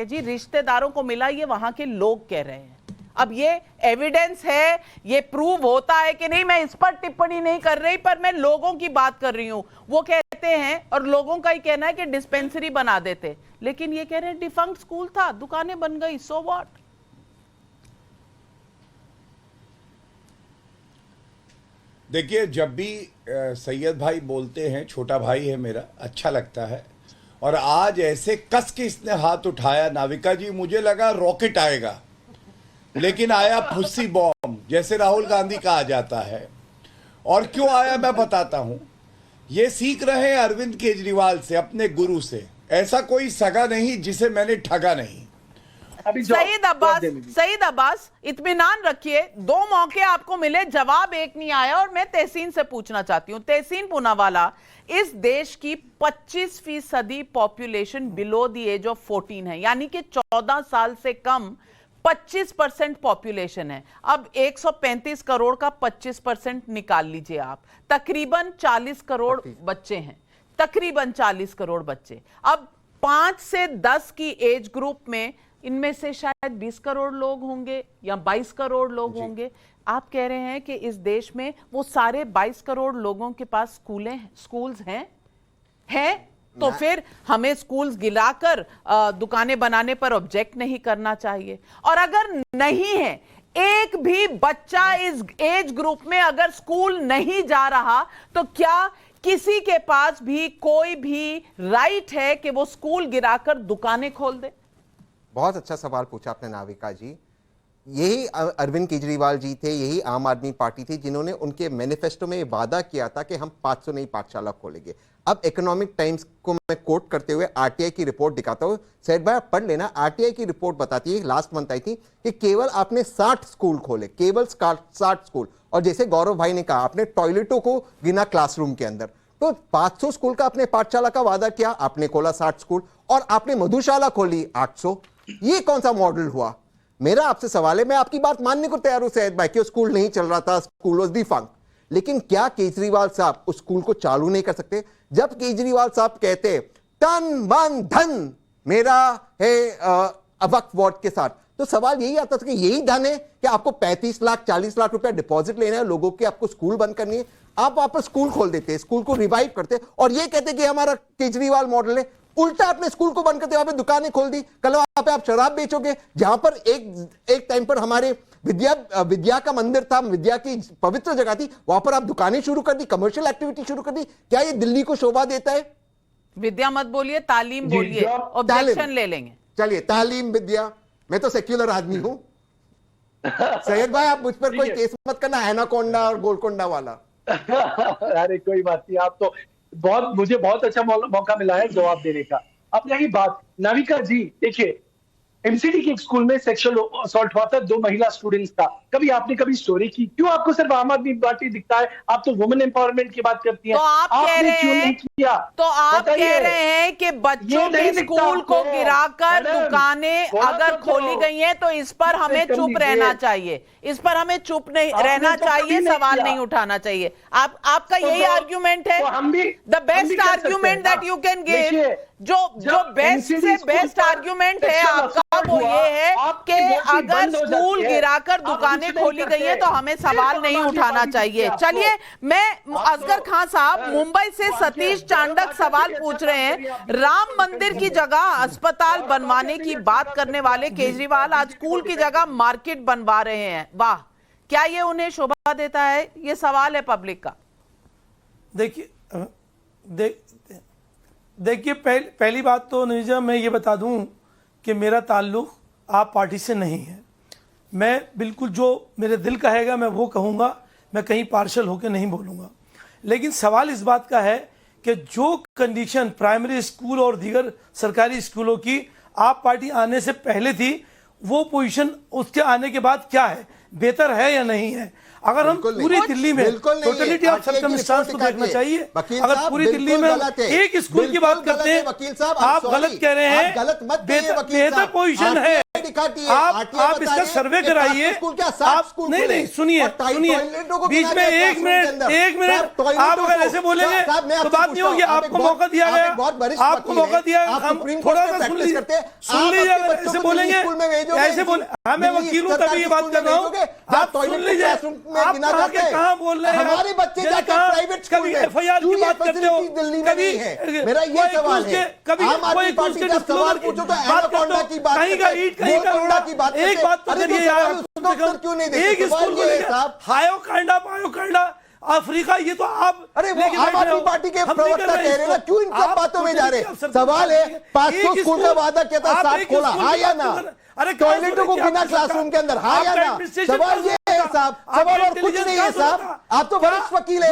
जी, रिश्तेदारों को मिला, ये वहां के लोग कह रहे हैं। अब ये एविडेंस है, ये प्रूव होता है कि नहीं, मैं इस पर टिप्पणी नहीं कर रही, पर मैं लोगों की बात कर रही हूं। वो कहते हैं, और लोगों का ही कहना है कि डिस्पेंसरी बना देते, लेकिन ये कह रहे हैं डिफंक्ट स्कूल था, दुकानें बन गई, सो व्हाट? देखिए, जब भी सैयद भाई बोलते हैं, छोटा भाई है मेरा, अच्छा लगता है। और आज ऐसे कस के इसने हाथ उठाया, नाविका जी, मुझे लगा रॉकेट आएगा, लेकिन आया फुस्सी बॉम्ब, जैसे राहुल गांधी कहा जाता है। और क्यों आया मैं बताता हूं। ये सीख रहे हैं अरविंद केजरीवाल से, अपने गुरु से। ऐसा कोई सगा नहीं जिसे मैंने ठगा नहीं। सईद अब्बास, इत्मीनान रखिए, 2 मौके आपको मिले, जवाब एक नहीं आया। और मैं तहसीन से पूछना चाहती हूं, तहसीन पूनावाला, इस देश की 25% population below the age of 14 है, यानी कि 14 साल से कम 25% पॉपुलेशन है। अब 135 करोड़ का 25% निकाल लीजिए आप, तकरीबन 40 करोड़ बच्चे हैं, तकरीबन 40 करोड़ बच्चे। अब 5 से 10 की एज ग्रुप में इनमें से शायद 20 करोड़ लोग होंगे या 22 करोड़ लोग होंगे। आप कह रहे हैं कि इस देश में वो सारे 22 करोड़ लोगों के पास स्कूल्स हैं? तो फिर हमें स्कूल्स गिराकर दुकानें बनाने पर ऑब्जेक्ट नहीं करना चाहिए। और अगर नहीं है, एक भी बच्चा इस एज ग्रुप में अगर स्कूल नहीं जा रहा, तो क्या किसी के पास भी कोई भी राइट है कि वो स्कूल गिराकर दुकानें खोल दे? बहुत अच्छा सवाल पूछा आपने नाविका जी। यही अरविंद केजरीवाल जी थे, यही आम आदमी पार्टी थी, जिन्होंने उनके मैनिफेस्टो में वादा किया था कि हम 500 नई पाठशाला खोलेंगे। अब इकोनॉमिक टाइम्स को मैं कोट करते हुए आरटीआई की रिपोर्ट दिखाता हूं, सैयद भाई आप पढ़ लेना। आरटीआई की रिपोर्ट बताती है, लास्ट मंथ आई थी, कि केवल आपने 60 स्कूल खोले, केवल 60 स्कूल। और जैसे गौरव भाई ने कहा, आपने टॉयलेटों को गिना क्लासरूम के अंदर। तो 500 स्कूल का आपने पाठशाला का वादा किया, आपने खोला 60 स्कूल, और आपने मधुशाला खोली 800। ये कौन सा मॉडल हुआ? मेरा आपसे सवाल है, मैं आपकी बात मानने को तैयार हूं सैयद भाई कि स्कूल नहीं चल रहा था, स्कूल वाज डिफंक्ट, लेकिन क्या केजरीवाल साहब उस स्कूल को चालू नहीं कर सकते? जब केजरीवाल साहब कहते तन मन धन मेरा है वक्फ बोर्ड के साथ, तो सवाल यही आता था कि यही धन है कि आपको 35 लाख 40 लाख रुपया डिपॉजिट लेना है लोगों के, आपको स्कूल बंद करनी है? आप वापस स्कूल खोल देते, स्कूल को रिवाइव करते और ये कहते कि हमारा केजरीवाल मॉडल है। उल्टा आपने स्कूल को बंद करते, वहां पे दुकानें खोल दी। कल वहां पे आप शराब बेचोगे, जहां पर एक टाइम पर हमारे विद्या का मंदिर था, विद्या की पवित्र जगह थी, वहां पर आप दुकानें शुरू कर दी, कमर्शियल एक्टिविटी शुरू कर दी। क्या ये दिल्ली को शोभा देता है? विद्या मत बोलिए, तालीम बोलिए, ऑब्जेक्शन ले लेंगे। चलिए, तालीम विद्या, मैं तो सेक्युलर आदमी हूं। सैयद भाई आप मुझ पर कोई केस मत करना, एनाकोंडा और गोलकोंडा वाला। अरे कोई बात नहीं, आप तो मुझे बहुत अच्छा मौका मिला है जवाब देने का। अब यही बात नाविका जी, देखिए एमसीडी के एक स्कूल में सेक्सुअल असॉल्ट हुआ था, 2 महिला स्टूडेंट्स था। कभी स्टोरी की? क्यों आपको सिर्फ आम आदमी पार्टी दिखता है? आप तो वुमेन एम्पावरमेंट की बात करती हैं। तो आप कह रहे हैं, तो आप कह रहे हैं कि बच्चों के स्कूल को गिराकर दुकानें अगर खोली गई हैं तो इस पर हमें चुप रहना चाहिए, इस पर हमें चुप नहीं रहना चाहिए, सवाल नहीं उठाना चाहिए। आपका यही आर्ग्यूमेंट है? The best argument that you can give, जो बेस्ट से बेस्ट आर्ग्यूमेंट है आपका, वो ये है कि अगर स्कूल गिराकर दुकानें खोली गई हैं तो हमें सवाल नहीं उठाना चाहिए। चलिए, मैं असगर खां साहब, मुंबई से सतीश चांडक सवाल पूछ रहे हैं। राम मंदिर की जगह अस्पताल बनवाने की बात करने वाले केजरीवाल आज स्कूल की जगह मार्केट बनवा रहे हैं। वाह, क्या ये उन्हें शोभा देता है? ये सवाल है पब्लिक का। देखिए पहली बात तो निजा मैं ये बता दूं कि मेरा ताल्लुक आप पार्टी से नहीं है। मैं बिल्कुल जो मेरे दिल कहेगा मैं वो कहूँगा, मैं कहीं पार्शल होकर नहीं बोलूँगा। लेकिन सवाल इस बात का है कि जो कंडीशन प्राइमरी स्कूल और दीगर सरकारी स्कूलों की आप पार्टी आने से पहले थी, वो पोजीशन उसके आने के बाद क्या है, बेहतर है या नहीं है? अगर हम पूरी दिल्ली में टोटलिटी ऑफ सर्कमस्टांस को देखना चाहिए, अगर पूरी दिल्ली में एक स्कूल की बात करते हैं, आप गलत कह रहे हैं, बेहतर पोजीशन है। आप इसका सर्वे कराइए। आप नहीं सुनिए, बीच में एक मिनट आप अगर ऐसे बोलेंगे तो बात नहीं होगी। आपको मौका दिया गया, आपको मौका दिया, हम थोड़ा सा सुन लीजिए। अगर ऐसे बोलेंगे, ऐसे बोले, मैं वकील हूं तभी ये बात कर रहा हूँ, आप सुन लीजिए। आप कहाँ बोल रहे हैं? हमारे बच्चे जाकर प्राइवेट स्कूल में FIR की बात करते हो, दिल्ली में नहीं है। मेरा ये सवाल है, आम आदमी पार्टी का सवाल पूछो तो एनाकोंडा की बात करते हैं, गोलकोंडा की बात करते हैं। एक बात तो करिए यार, क्यों नहीं देते? एक स्कूल को लेकर हायोकांडा अफ्रीका, ये तो आप, अरे वो आम आदमी पार्टी के प्रवक्ता कह रहे हैं ना, क्यों इन सब बातों में जा रहे? सवाल है 500 स्कूल का वादा किया था, 7 खोला, हाँ या ना? अरे टॉयलेटों को बिना क्लासरूम के अंदर, हाँ या ना? सवाल ये है साहब, सवाल और कुछ नहीं है साहब। आप तो वरिष्ठ वकील है,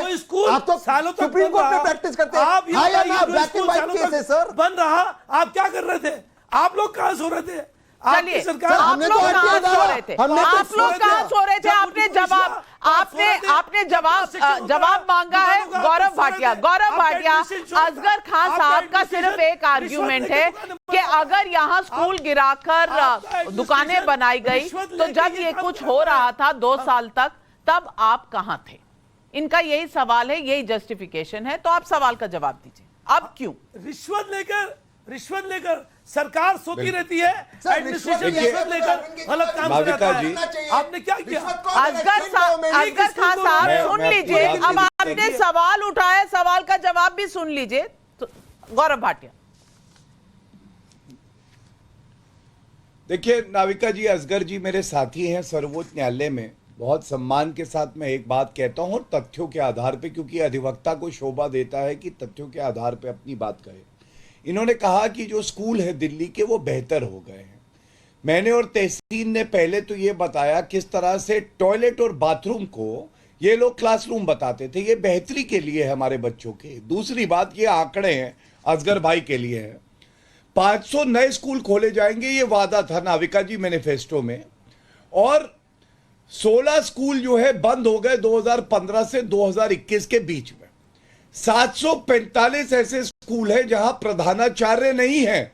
आप तो सुप्रीम कोर्ट में प्रैक्टिस करते हैं, हाँ या ना? ब्लैक एंड व्हाइट केस है सर। बन रहा, आप क्या कर रहे थे? आप लोग कहां सो रहे थे? चलिए, आप लोग कहां सो रहे थे? आप लोग कहां सो रहे थे? आपने जवाब मांगा है गौरव भाटिया। असगर खां साहब का सिर्फ एक आर्ग्यूमेंट है कि अगर यहाँ स्कूल गिराकर दुकानें बनाई गई तो जब ये कुछ हो रहा था 2 साल तक, तब आप कहां थे? इनका यही सवाल है, यही जस्टिफिकेशन है। तो आप सवाल का जवाब दीजिए, अब क्यों? रिश्वत लेकर सरकार सोती रहती है, एडमिनिस्ट्रेशन रिश्वत लेकर गलत काम करता है। आपने क्या किया? असगर खान साहब सुन लीजिए, अब आपने सवाल उठाया, सवाल का जवाब भी सुन लीजिए। तो गौरव भाटिया, देखिए नाविका जी, असगर जी मेरे साथी हैं सर्वोच्च न्यायालय में। बहुत सम्मान के साथ मैं एक बात कहता हूं और तथ्यों के आधार पे, क्योंकि अधिवक्ता को शोभा देता है कि तथ्यों के आधार पे अपनी बात कहे। इन्होंने कहा कि जो स्कूल है दिल्ली के वो बेहतर हो गए हैं। मैंने और तहसीन ने पहले तो ये बताया किस तरह से टॉयलेट और बाथरूम को ये लोग क्लासरूम बताते थे, ये बेहतरी के लिए है हमारे बच्चों के। दूसरी बात, ये आंकड़े हैं असगर भाई के लिए है, 500 नए स्कूल खोले जाएंगे, ये वादा था नाविका जी मैनिफेस्टो में। और 16 स्कूल जो है बंद हो गए 2015 से 2021 के बीच में। 745 ऐसे स्कूल हैं जहां प्रधानाचार्य नहीं है।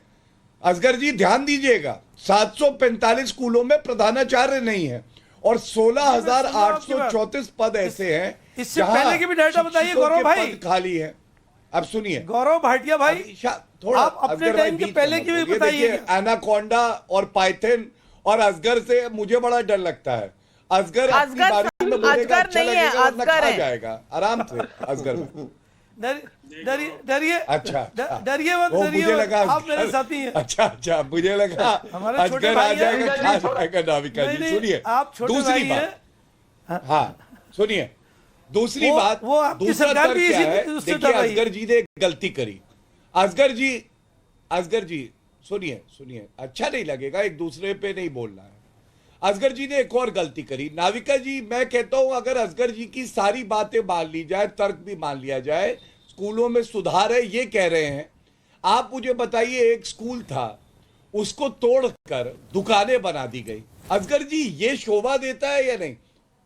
असगर जी ध्यान दीजिएगा, 745 स्कूलों में प्रधानाचार्य नहीं है और 16,834 पद ऐसे हैं। इससे पहले की भी डाटा बताइए गौरव भाई, खाली है। अब सुनिए गौरव भाटिया भाई, थोड़ा आप अपने टाइम के पहले की भी बताइए। एनाकोंडा और पाइथन और असगर से मुझे बड़ा डर लगता है। असगर अपनी बारी में बोलेगा, अच्छा नहीं है, लगेगा, वरना असगर खा है। जाएगा आराम से असगर भाई। डरिए अच्छा डरिए मत, वो डरिए मुझे मत, लगा आप मेरे साथी हैं। अच्छा मुझे लगा हमारे छोटे असगर आ भाई हैं। जाएगा, खा जाएगा नाविका जी। नहीं, सुनिए आप छोटे दूसरी भाई बात, हैं। हाँ सुनिए दूसरी वो- बात, वो आपकी दूसरा सरकार तर्क भी क्या इसी- है? उससे देखिए डर रही है। असगर जी ने एक गलती करी। असगर जी सुनिए अच्छा नहीं लगेगा, एक दूसरे पे नहीं बोलना है। असगर जी ने एक और गलती करी। नाविका जी मैं कहता हूं अगर असगर जी की सारी बातें मान ली जाए, तर्क भी मान लिया जाए, स्कूलों में सुधार है ये कह रहे हैं, आप मुझे बताइए एक स्कूल था उसको तोड़कर दुकानें बना दी गई। असगर जी ये शोभा देता है या नहीं?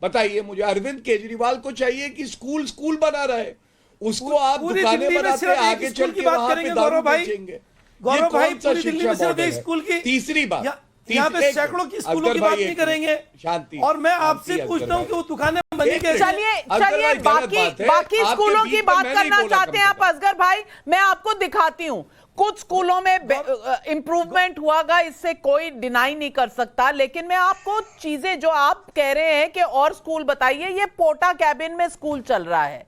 बताइए मुझे। अरविंद केजरीवाल को चाहिए कि स्कूल बना रहे, उसको आप पूरी दुकानें दिल्ली में बनाते सिर्फ एक आगे स्कूल चल की के बात वहां पे करेंगे दारू गौरव भाई। बेचेंगे। गौरव ये भाई कौन सा पूरी दिल्ली शिक्षा में सिर्फ मॉडल एक है? स्कूल की, तीसरी बात, यहाँ पे एक सैकड़ों की मिनट, स्कूलों की असगर बात भाई नहीं एक करेंगे। मिनट, शांति। और मैं आपसे शांति, पूछता हूँ असगर कि वो दुकानें बनी एक कैसे? चलिए असगर भाई, गलत बात है। बाकी आपके स्कूलों बीच की में बात मैं नहीं करना बोला चाहते हैं कम आप से कम। असगर भाई, मैं आपको दिखाती हूं कुछ स्कूलों में इंप्रूवमेंट हुआगा, इससे कोई डिनाई नहीं कर सकता, लेकिन मैं आपको चीजें जो आप कह रहे हैं कि और स्कूल बताइए, ये पोटा कैबिन में स्कूल चल रहा है,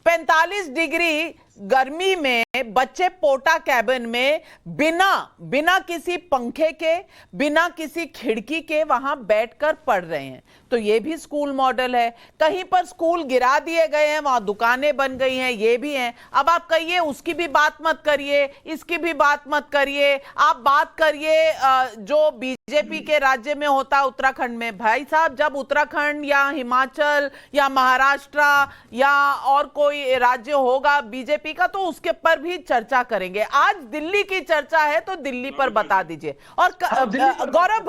45 डिग्री गर्मी में बच्चे पोटा कैबिन में बिना किसी पंखे के, बिना किसी खिड़की के वहां बैठकर पढ़ रहे हैं। तो ये भी स्कूल मॉडल है। कहीं पर स्कूल गिरा दिए गए हैं, वहां दुकानें बन गई हैं, ये भी हैं। अब आप कहिए उसकी भी बात मत करिए, इसकी भी बात मत करिए, आप बात करिए जो बीजेपी के राज्य में होता है उत्तराखंड में। भाई साहब जब उत्तराखंड या हिमाचल या महाराष्ट्र या और कोई राज्य होगा बीजेपी का, तो उसके पर भी चर्चा करेंगे। आज दिल्ली की चर्चा है तो दिल्ली पर बता दीजिए। और गौरव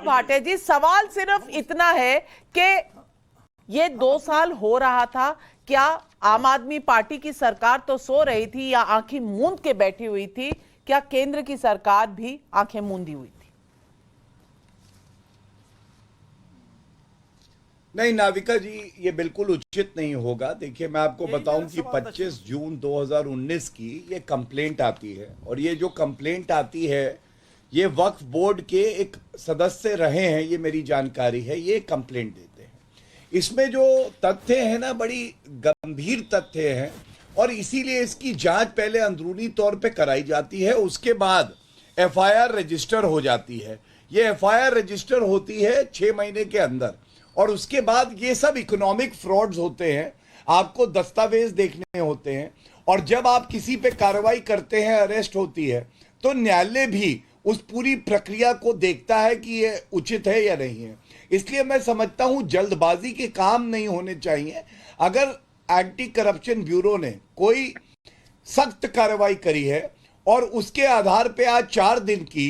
भाटिया जी सवाल सिर्फ इतना है कि ये 2 साल हो रहा था, क्या आम आदमी पार्टी की सरकार तो सो रही थी या आंखें मूंद के बैठी हुई थी? क्या केंद्र की सरकार भी आंखें मूंदी हुई थी? नहीं नाविका जी ये बिल्कुल उचित नहीं होगा। देखिए मैं आपको बताऊं कि 25 जून 2019 की ये कंप्लेंट आती है, और ये जो कंप्लेंट आती है ये वक्फ बोर्ड के एक सदस्य रहे हैं, ये मेरी जानकारी है, ये कंप्लेंट देते हैं। इसमें जो तथ्य हैं ना बड़ी गंभीर तथ्य हैं, और इसीलिए इसकी जांच पहले अंदरूनी तौर पे कराई जाती है, उसके बाद एफआईआर रजिस्टर हो जाती है। ये एफआईआर रजिस्टर होती है 6 महीने के अंदर, और उसके बाद ये सब इकोनॉमिक फ्रॉड्स होते हैं, आपको दस्तावेज देखने होते हैं, और जब आप किसी पे कार्रवाई करते हैं, अरेस्ट होती है, तो न्यायालय भी उस पूरी प्रक्रिया को देखता है कि ये उचित है या नहीं है। इसलिए मैं समझता हूं जल्दबाजी के काम नहीं होने चाहिए। अगर एंटी करप्शन ब्यूरो ने कोई सख्त कार्रवाई करी है और उसके आधार पे आज 4 दिन की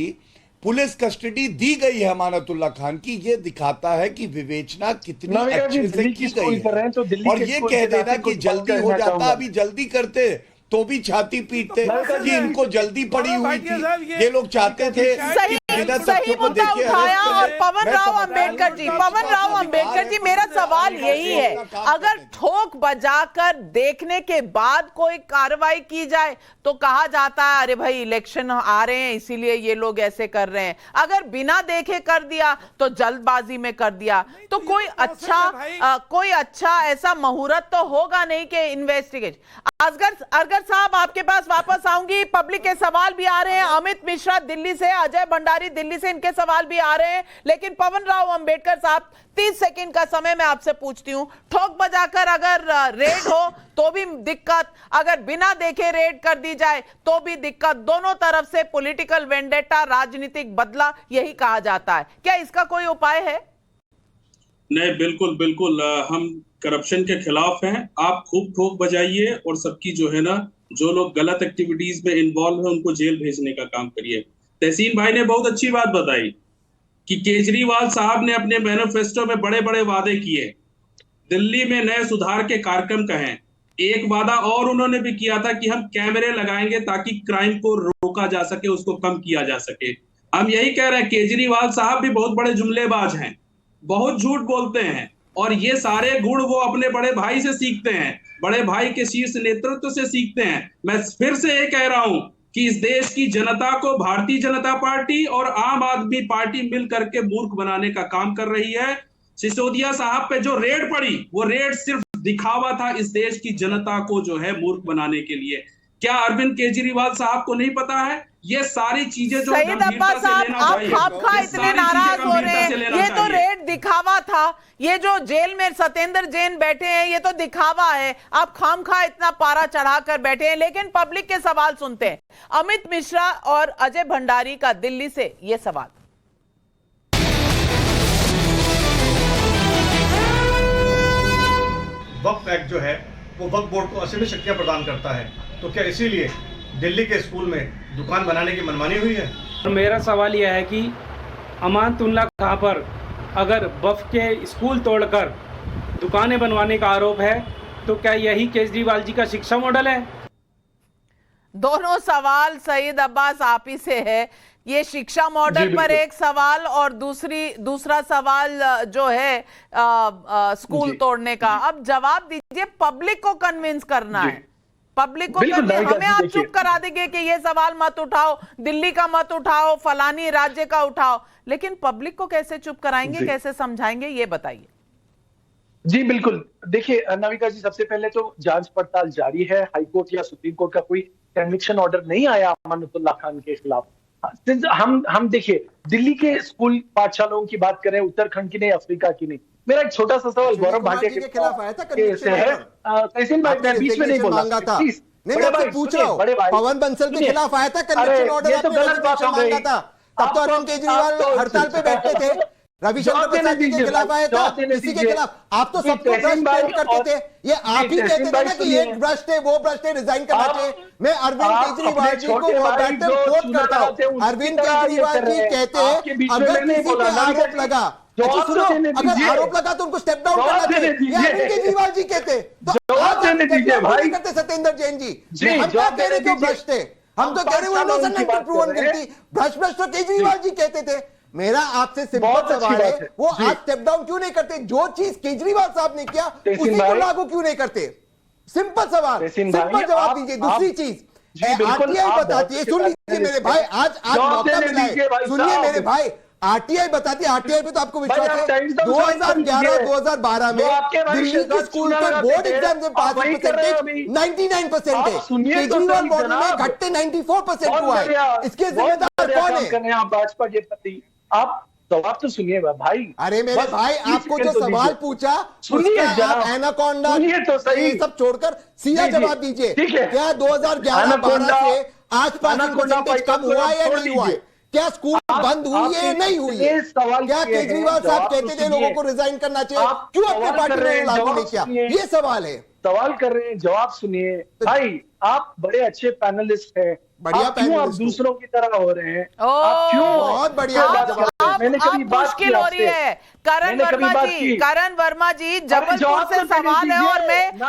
पुलिस कस्टडी दी गई है अमानतुल्लाह खान की, ये दिखाता है कि विवेचना कितनी अच्छे से की गई है। और ये कह देना कि जल्दी हो जाता, अभी जल्दी करते तो भी छाती पीटते कि इनको जल्दी पड़ी हुई थी। ये लोग चाहते थे कि बिना तथ्यों को देखे उठाया। और पवन राव अंबेडकर जी मेरा सवाल यही है, अगर ठोक बजाकर देखने के बाद कोई कार्रवाई की जाए तो कहा जाता है अरे भाई इलेक्शन आ रहे हैं इसीलिए ये लोग ऐसे कर रहे हैं, अगर बिना देखे कर दिया तो जल्दबाजी में कर दिया, तो कोई अच्छा ऐसा मुहूर्त तो होगा नहीं कि इन्वेस्टिगेशन। असगर साहब आपके पास वापस आऊंगी, पब्लिक के सवाल भी आ रहे हैं, अमित मिश्रा दिल्ली से, अजय भंडारी दिल्ली से, इनके सवाल भी आ रहे हैं, लेकिन पवन राव अंबेडकर साहब 30 सेकंड का समय मैं आपसे पूछती हूं, ठोक बजाकर अगर रेड हो तो भी दिक्कत, अगर बिना देखे रेड कर दी जाए तो भी दिक्कत, दोनों तरफ से पॉलिटिकल वेंडेटा, राजनीतिक बदला यही कहा जाता है, क्या इसका कोई उपाय है? नहीं बिल्कुल हम करप्शन के खिलाफ हैं। आप खूब ठोक बजाइए और सबकी जो है ना, जो लोग गलत एक्टिविटीज में इन्वॉल्व हैं उनको जेल भेजने का काम करिए। तहसीन भाई ने बहुत अच्छी बात बताई कि केजरीवाल साहब ने अपने मैनिफेस्टो में बड़े बड़े वादे किए, दिल्ली में नए सुधार के कार्यक्रम कहें। एक वादा और उन्होंने भी किया था कि हम कैमरे लगाएंगे ताकि क्राइम को रोका जा सके, उसको कम किया जा सके। हम यही कह रहे हैं, केजरीवाल साहब भी बहुत बड़े जुमलेबाज हैं, बहुत झूठ बोलते हैं, और ये सारे गुण वो अपने बड़े भाई से सीखते हैं, बड़े भाई के शीर्ष नेतृत्व से सीखते हैं। मैं फिर से ये कह रहा हूं कि इस देश की जनता को भारतीय जनता पार्टी और आम आदमी पार्टी मिल करके मूर्ख बनाने का काम कर रही है। सिसोदिया साहब पे जो रेड पड़ी, वो रेड सिर्फ दिखावा था इस देश की जनता को जो है मूर्ख बनाने के लिए। क्या अरविंद केजरीवाल साहब को नहीं पता है? ये सारी चीजें जो सईद अब्बास साहब, आप खामखा इतने नाराज हो रहे हैं। ये तो रेड दिखावा था। ये जो जेल में सत्येंद्र जैन बैठे हैं, ये तो दिखावा है। आप खामखा इतना पारा चढ़ाकर बैठे हैं, लेकिन पब्लिक के सवाल सुनते हैं। अमित मिश्रा और अजय भंडारी का दिल्ली से ये सवाल। वक्फ एक्ट जो है वो वक्फ बोर्ड को असीमित शक्तियां प्रदान करता है, तो क्या इसीलिए दिल्ली के स्कूल में दुकान बनाने की मनमानी हुई है? और मेरा सवाल यह है कि अमानतुल्लाह खां पर अगर वक्फ के स्कूल तोड़कर दुकानें बनवाने का आरोप है, तो क्या यही केजरीवाल जी का शिक्षा मॉडल है? दोनों सवाल सईद अब्बास आप ही से है। ये शिक्षा मॉडल पर एक सवाल और दूसरा सवाल जो है स्कूल तोड़ने का। अब जवाब दीजिए, पब्लिक को कन्विंस करना है। पब्लिक को हमें आप चुप करा देंगे कि ये सवाल मत उठाओ, दिल्ली का मत उठाओ, फलानी राज्य का उठाओ, लेकिन पब्लिक को कैसे चुप कराएंगे, कैसे समझाएंगे, ये बताइए। जी बिल्कुल, देखिए नाविका जी, सबसे पहले तो जांच पड़ताल जारी है। हाईकोर्ट या सुप्रीम कोर्ट का कोई कन्विक्शन ऑर्डर नहीं आया अमानतुल्लाह खान के खिलाफ। हम देखिए, दिल्ली के स्कूल पाठशालाओं की बात करें, उत्तराखंड की नहीं, अफ्रीका की नहीं। मेरा एक छोटा सा सवाल गौरव भाटिया के खिलाफ आया था, तहसील भाई, मैं बीच में नहीं बोला था। नहीं, मैं आपसे पूछ रहा हूँ, पवन बंसल के खिलाफ आया था कन्विक्शन ऑर्डर? ये तो गलत बात हो गई। तब तो अरविंद केजरीवाल हड़ताल पे बैठे थे। रविशंकर प्रसाद जी के खिलाफ आया था, किसी के खिलाफ? आप तो सबको भ्रष्ट करते थे। ये आप ही कहते थे ना कि ये भ्रष्ट है, वो भ्रष्ट है, रिजाइन करना चाहिए। मैं अरविंद केजरीवाल जी को बैठकर कोट करता हूँ। अरविंद केजरीवाल जी कहते हैं, अगर किसी पे आरोप लगा, अच्छा सुनो, अगर आरोप लगा तो उनको स्टेप डाउन करना चाहिए, ये अरविंद केजरीवाल जी कहते। तो आप करते सत्येंद्र जैन जी, हम क्या कह रहे थे भ्रष्ट है? हम तो कह रहे हैं इनोसेंट अंडर प्रूवन गिल्टी। भ्रष्ट तो केजरीवाल जी कहते थे। मेरा आपसे सिंपल सवाल है, वो आज स्टेप डाउन क्यों नहीं करते? जो चीज केजरीवाल साहब ने किया उसी को लागू क्यों नहीं करते? सिंपल सवाल, सिंपल जवाब दीजिए। दूसरी चीज, आरटीआई बताती है, सुन लीजिए मेरे भाई, आज मौका मिला है, सुनिए मेरे भाई, आरटीआई बताती है, आरटीआई पे तो आपको विश्वास है, 2011-2012 में दिल्ली के स्कूल के बोर्ड एग्जाम में पास परसेंटेज 99% है। केजरीवाल मॉडल में घटते 94% हुआ है। इसके जिम्मेदार कौन है? आप भाजपा के प्रति आप जवाब तो सुनिए भाई। अरे मेरे भाई, आपको जो सवाल पूछा सुनिए, एनाकोंडा तो सही, सब छोड़कर सीधा जवाब दीजिए। क्या 2011-12 से आसपास परसेंटेज कम हुआ या नहीं हुआ है? क्या स्कूल बंद हुई है नहीं हुई है? क्या केजरीवाल साहब कहते थे लोगों को रिजाइन करना चाहिए, क्यों अपने पार्टी ने लागू नहीं किया? ये सवाल है। सवाल कर रहे हैं, जवाब सुनिए भाई। आप बड़े अच्छे पैनलिस्ट हैं, बढ़िया क्यों आप दूसरों की तरह हो रहे हैं? आप क्यों? बहुत बढ़िया। मैंने कभी बात मुश्किल हो रही है। करण वर्मा जी, जबलपुर से सवाल है और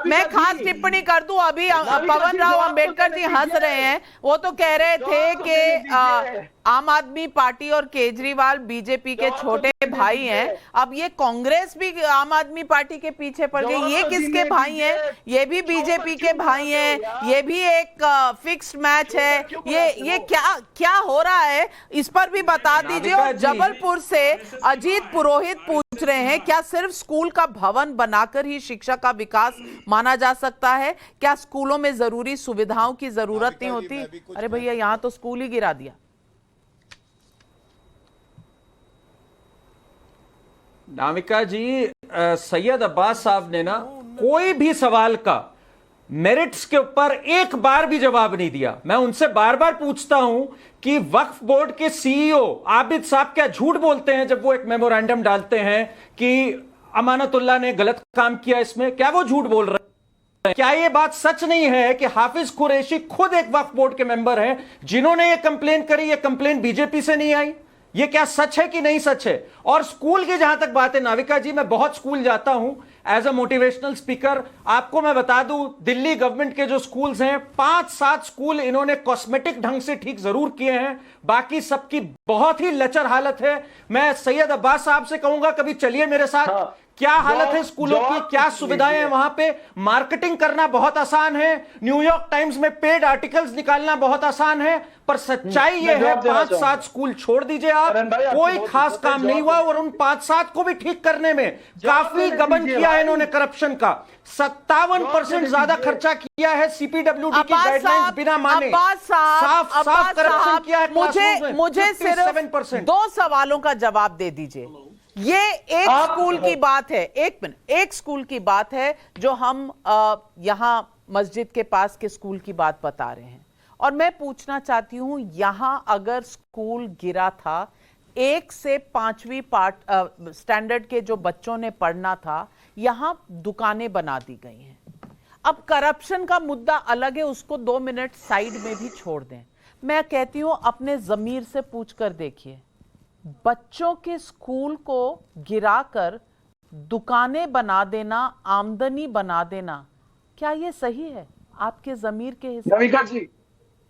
मैं खास टिप्पणी कर दूं। अभी पवन राव अंबेडकर जी हंस रहे हैं। वो तो कह रहे थे कि आम आदमी पार्टी और केजरीवाल बीजेपी के छोटे भाई हैं। अब ये कांग्रेस भी आम आदमी पार्टी के पीछे पड़ गई। ये किसके भाई हैं? ये भी बीजेपी के भाई हैं। ये भी एक फिक्स्ड मैच है। ये क्या हो रहा है, इस पर भी बता दीजिए। और जबलपुर से अजीत पुरोहित पूछ रहे हैं, क्या सिर्फ स्कूल का भवन बनाकर ही शिक्षा का विकास माना जा सकता है? क्या स्कूलों में जरूरी सुविधाओं की जरूरत नहीं होती? अरे भैया, यहां तो स्कूल ही गिरा दिया। नाविका जी, सैयद अब्बास साहब ने ना कोई भी सवाल का मेरिट्स के ऊपर एक बार भी जवाब नहीं दिया। मैं उनसे बार बार पूछता हूं कि वक्फ बोर्ड के सीईओ आबिद साहब क्या झूठ बोलते हैं जब वो एक मेमोरेंडम डालते हैं कि अमानतुल्लाह ने गलत काम किया इसमें? क्या वो झूठ बोल रहे हैं? क्या ये बात सच नहीं है कि हाफिज कुरैशी खुद एक वक्फ बोर्ड के मेंबर हैं जिन्होंने ये कंप्लेन करी? ये कंप्लेन बीजेपी से नहीं आई। ये क्या सच है कि नहीं सच है? और स्कूल की जहां तक बात है नाविका जी, मैं बहुत स्कूल जाता हूं एज अ मोटिवेशनल स्पीकर। आपको मैं बता दूं, दिल्ली गवर्नमेंट के जो स्कूल्स हैं, 5-7 स्कूल इन्होंने कॉस्मेटिक ढंग से ठीक जरूर किए हैं, बाकी सबकी बहुत ही लचर हालत है। मैं सैयद अब्बास साहब से कहूंगा, कभी चलिए मेरे साथ क्या हालत है स्कूलों की, क्या सुविधाएं हैं वहां पे। मार्केटिंग करना बहुत आसान है, न्यूयॉर्क टाइम्स में पेड आर्टिकल्स निकालना बहुत आसान है, पर सच्चाई ये है 5-7 स्कूल छोड़ दीजिए आप, कोई खास काम नहीं हुआ। और उन 5-7 को भी ठीक करने में काफी गबन किया है इन्होंने करप्शन का। 57% ज्यादा खर्चा किया है सीपीडब्ल्यूडी की गाइडलाइंस बिना माने। साफ करप्शन किया है। मुझे सिर्फ 2 सवालों का जवाब दे दीजिए। ये एक स्कूल की बात है, एक मिनट, एक स्कूल की बात है जो हम यहां मस्जिद के पास के स्कूल की बात बता रहे हैं, और मैं पूछना चाहती हूं यहां अगर स्कूल गिरा था, 1 से 5वीं स्टैंडर्ड के जो बच्चों ने पढ़ना था, यहां दुकानें बना दी गई हैं। अब करप्शन का मुद्दा अलग है, उसको 2 मिनट साइड में भी छोड़ दें। मैं कहती हूं अपने जमीर से पूछकर देखिए, बच्चों के स्कूल को गिराकर दुकानें बना देना, आमदनी बना देना, क्या ये सही है आपके जमीर के हिसाब?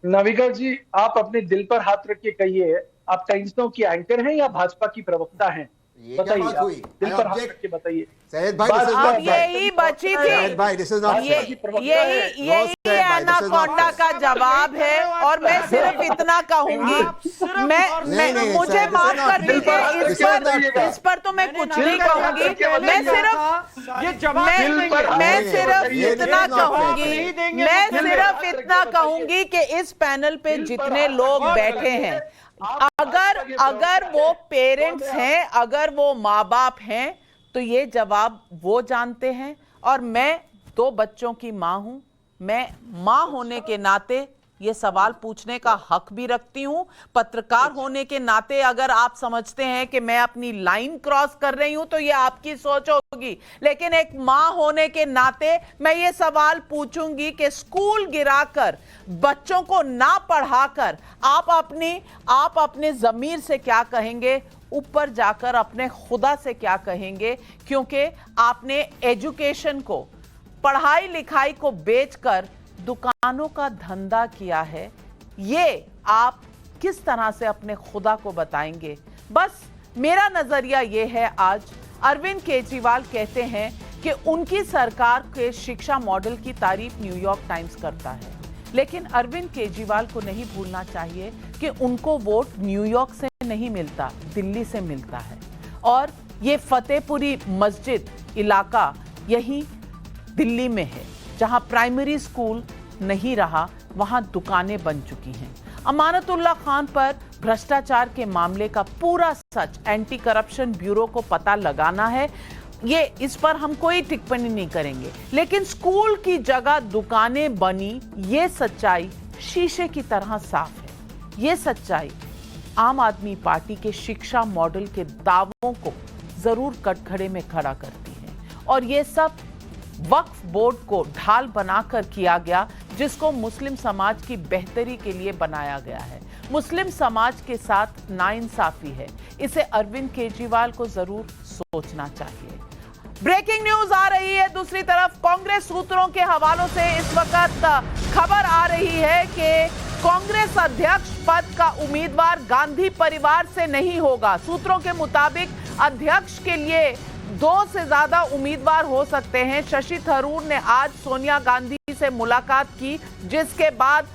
नविका जी, आप अपने दिल पर हाथ रख के कहिए, आप टाइम्स नाउ की एंकर हैं या भाजपा की प्रवक्ता हैं? बताइए, दिल पर हाथ रख के बताइए। सैयद भाई, अब यही बची थी, यही एनाकोंडा का जवाब है। और मैं सिर्फ इतना कहूंगी, मुझे माफ कर दीजिए, इस पर तो मैं कुछ नहीं कहूंगी। मैं सिर्फ इतना कहूंगी कि इस पैनल पे जितने लोग बैठे हैं, अगर वो पेरेंट्स हैं, अगर वो माँ बाप हैं, तो ये जवाब वो जानते हैं। और मैं 2 बच्चों की माँ हूं, मैं माँ होने के नाते ये सवाल पूछने का हक भी रखती हूं। पत्रकार होने के नाते अगर आप समझते हैं कि मैं अपनी लाइन क्रॉस कर रही हूं तो ये आपकी सोच होगी, लेकिन एक माँ होने के नाते मैं ये सवाल पूछूंगी कि स्कूल गिराकर, बच्चों को ना पढ़ाकर आप अपने जमीर से क्या कहेंगे, ऊपर जाकर अपने खुदा से क्या कहेंगे? क्योंकि आपने एजुकेशन को, पढ़ाई लिखाई को बेचकर दुकानों का धंधा किया है। ये आप किस तरह से अपने खुदा को बताएंगे? बस मेरा नजरिया ये है। आज अरविंद केजरीवाल कहते हैं कि उनकी सरकार के शिक्षा मॉडल की तारीफ न्यूयॉर्क टाइम्स करता है, लेकिन अरविंद केजरीवाल को नहीं भूलना चाहिए कि उनको वोट न्यूयॉर्क से नहीं मिलता, दिल्ली से मिलता है। और ये फतेहपुरी मस्जिद इलाका यही दिल्ली में है, जहां प्राइमरी स्कूल नहीं रहा, वहां दुकानें बन चुकी हैं। अमानतुल्लाह खान पर भ्रष्टाचार के मामले का पूरा सच एंटी करप्शन ब्यूरो को पता लगाना है। ये इस पर हम कोई टिप्पणी नहीं करेंगे, लेकिन स्कूल की जगह दुकानें बनी, ये सच्चाई शीशे की तरह साफ है। ये सच्चाई आम आदमी पार्टी के शिक्षा मॉडल के दावों को जरूर कटघरे में खड़ा करती है। और ये सब वक्फ बोर्ड को ढाल बनाकर किया गया, जिसको मुस्लिम समाज की बेहतरी के लिए बनाया गया है। मुस्लिम समाज के साथ नाइंसाफी है, इसे अरविंद केजरीवाल को जरूर सोचना चाहिए। ब्रेकिंग न्यूज आ रही है दूसरी तरफ कांग्रेस सूत्रों के हवालों से इस वक्त खबर आ रही है कि कांग्रेस अध्यक्ष पद का उम्मीदवार गांधी परिवार से नहीं होगा। सूत्रों के मुताबिक अध्यक्ष के लिए 2 से ज्यादा उम्मीदवार हो सकते हैं। शशि थरूर ने आज सोनिया गांधी से मुलाकात की, जिसके बाद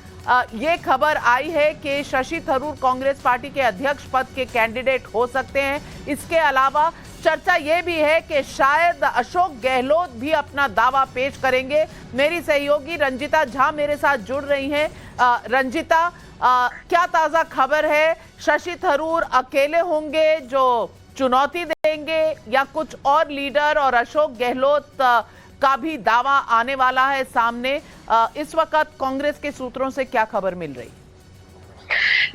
ये खबर आई है कि शशि थरूर कांग्रेस पार्टी के अध्यक्ष पद के कैंडिडेट हो सकते हैं। इसके अलावा चर्चा ये भी है कि शायद अशोक गहलोत भी अपना दावा पेश करेंगे। मेरी सहयोगी रंजिता झा मेरे साथ जुड़ रही हैं। रंजिता, क्या ताजा खबर है? शशि थरूर अकेले होंगे जो चुनौती देंगे या कुछ और लीडर और अशोक गहलोत का भी दावा आने वाला है सामने? इस वक्त कांग्रेस के सूत्रों से क्या खबर मिल रही?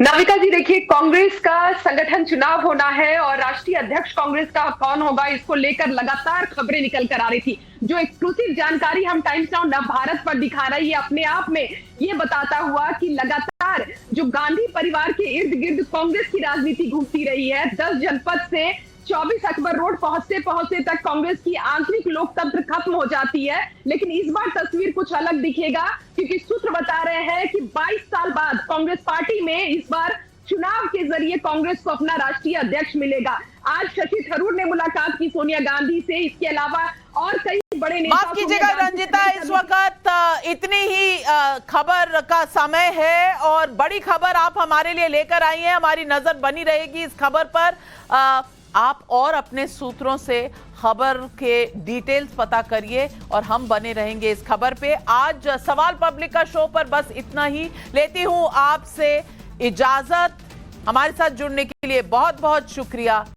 नाविका जी, देखिए, कांग्रेस का संगठन चुनाव होना है और राष्ट्रीय अध्यक्ष कांग्रेस का कौन होगा, इसको लेकर लगातार खबरें निकल कर आ रही थी। जो एक्सक्लूसिव जानकारी हम टाइम्स नाउ नव भारत पर दिखा रही है, अपने आप में ये बताता हुआ कि लगातार जो गांधी परिवार के इर्द गिर्द कांग्रेस की राजनीति घूमती रही है। 10 जनपद से 24 अकबर रोड पहुंचते तक कांग्रेस की आंतरिक लोकतंत्र खत्म हो जाती है। लेकिन इस बार तस्वीर कुछ अलग दिखेगा, क्योंकि सूत्र बता रहे हैं कि 22 साल बाद कांग्रेस पार्टी में इस बार चुनाव के जरिए कांग्रेस को अपना राष्ट्रीय अध्यक्ष मिलेगा। आज शशि थरूर ने मुलाकात की सोनिया गांधी से, इसके अलावा और कई बड़े नेता। माफ कीजिएगा रंजिता, इस वक्त इतनी ही खबर का समय है और बड़ी खबर आप हमारे लिए लेकर आई हैं। हमारी नजर बनी रहेगी इस खबर पर। आप और अपने सूत्रों से खबर के डिटेल्स पता करिए और हम बने रहेंगे इस खबर पे। आज सवाल पब्लिक का शो पर बस इतना ही। लेती हूं आपसे इजाजत। हमारे साथ जुड़ने के लिए बहुत बहुत शुक्रिया।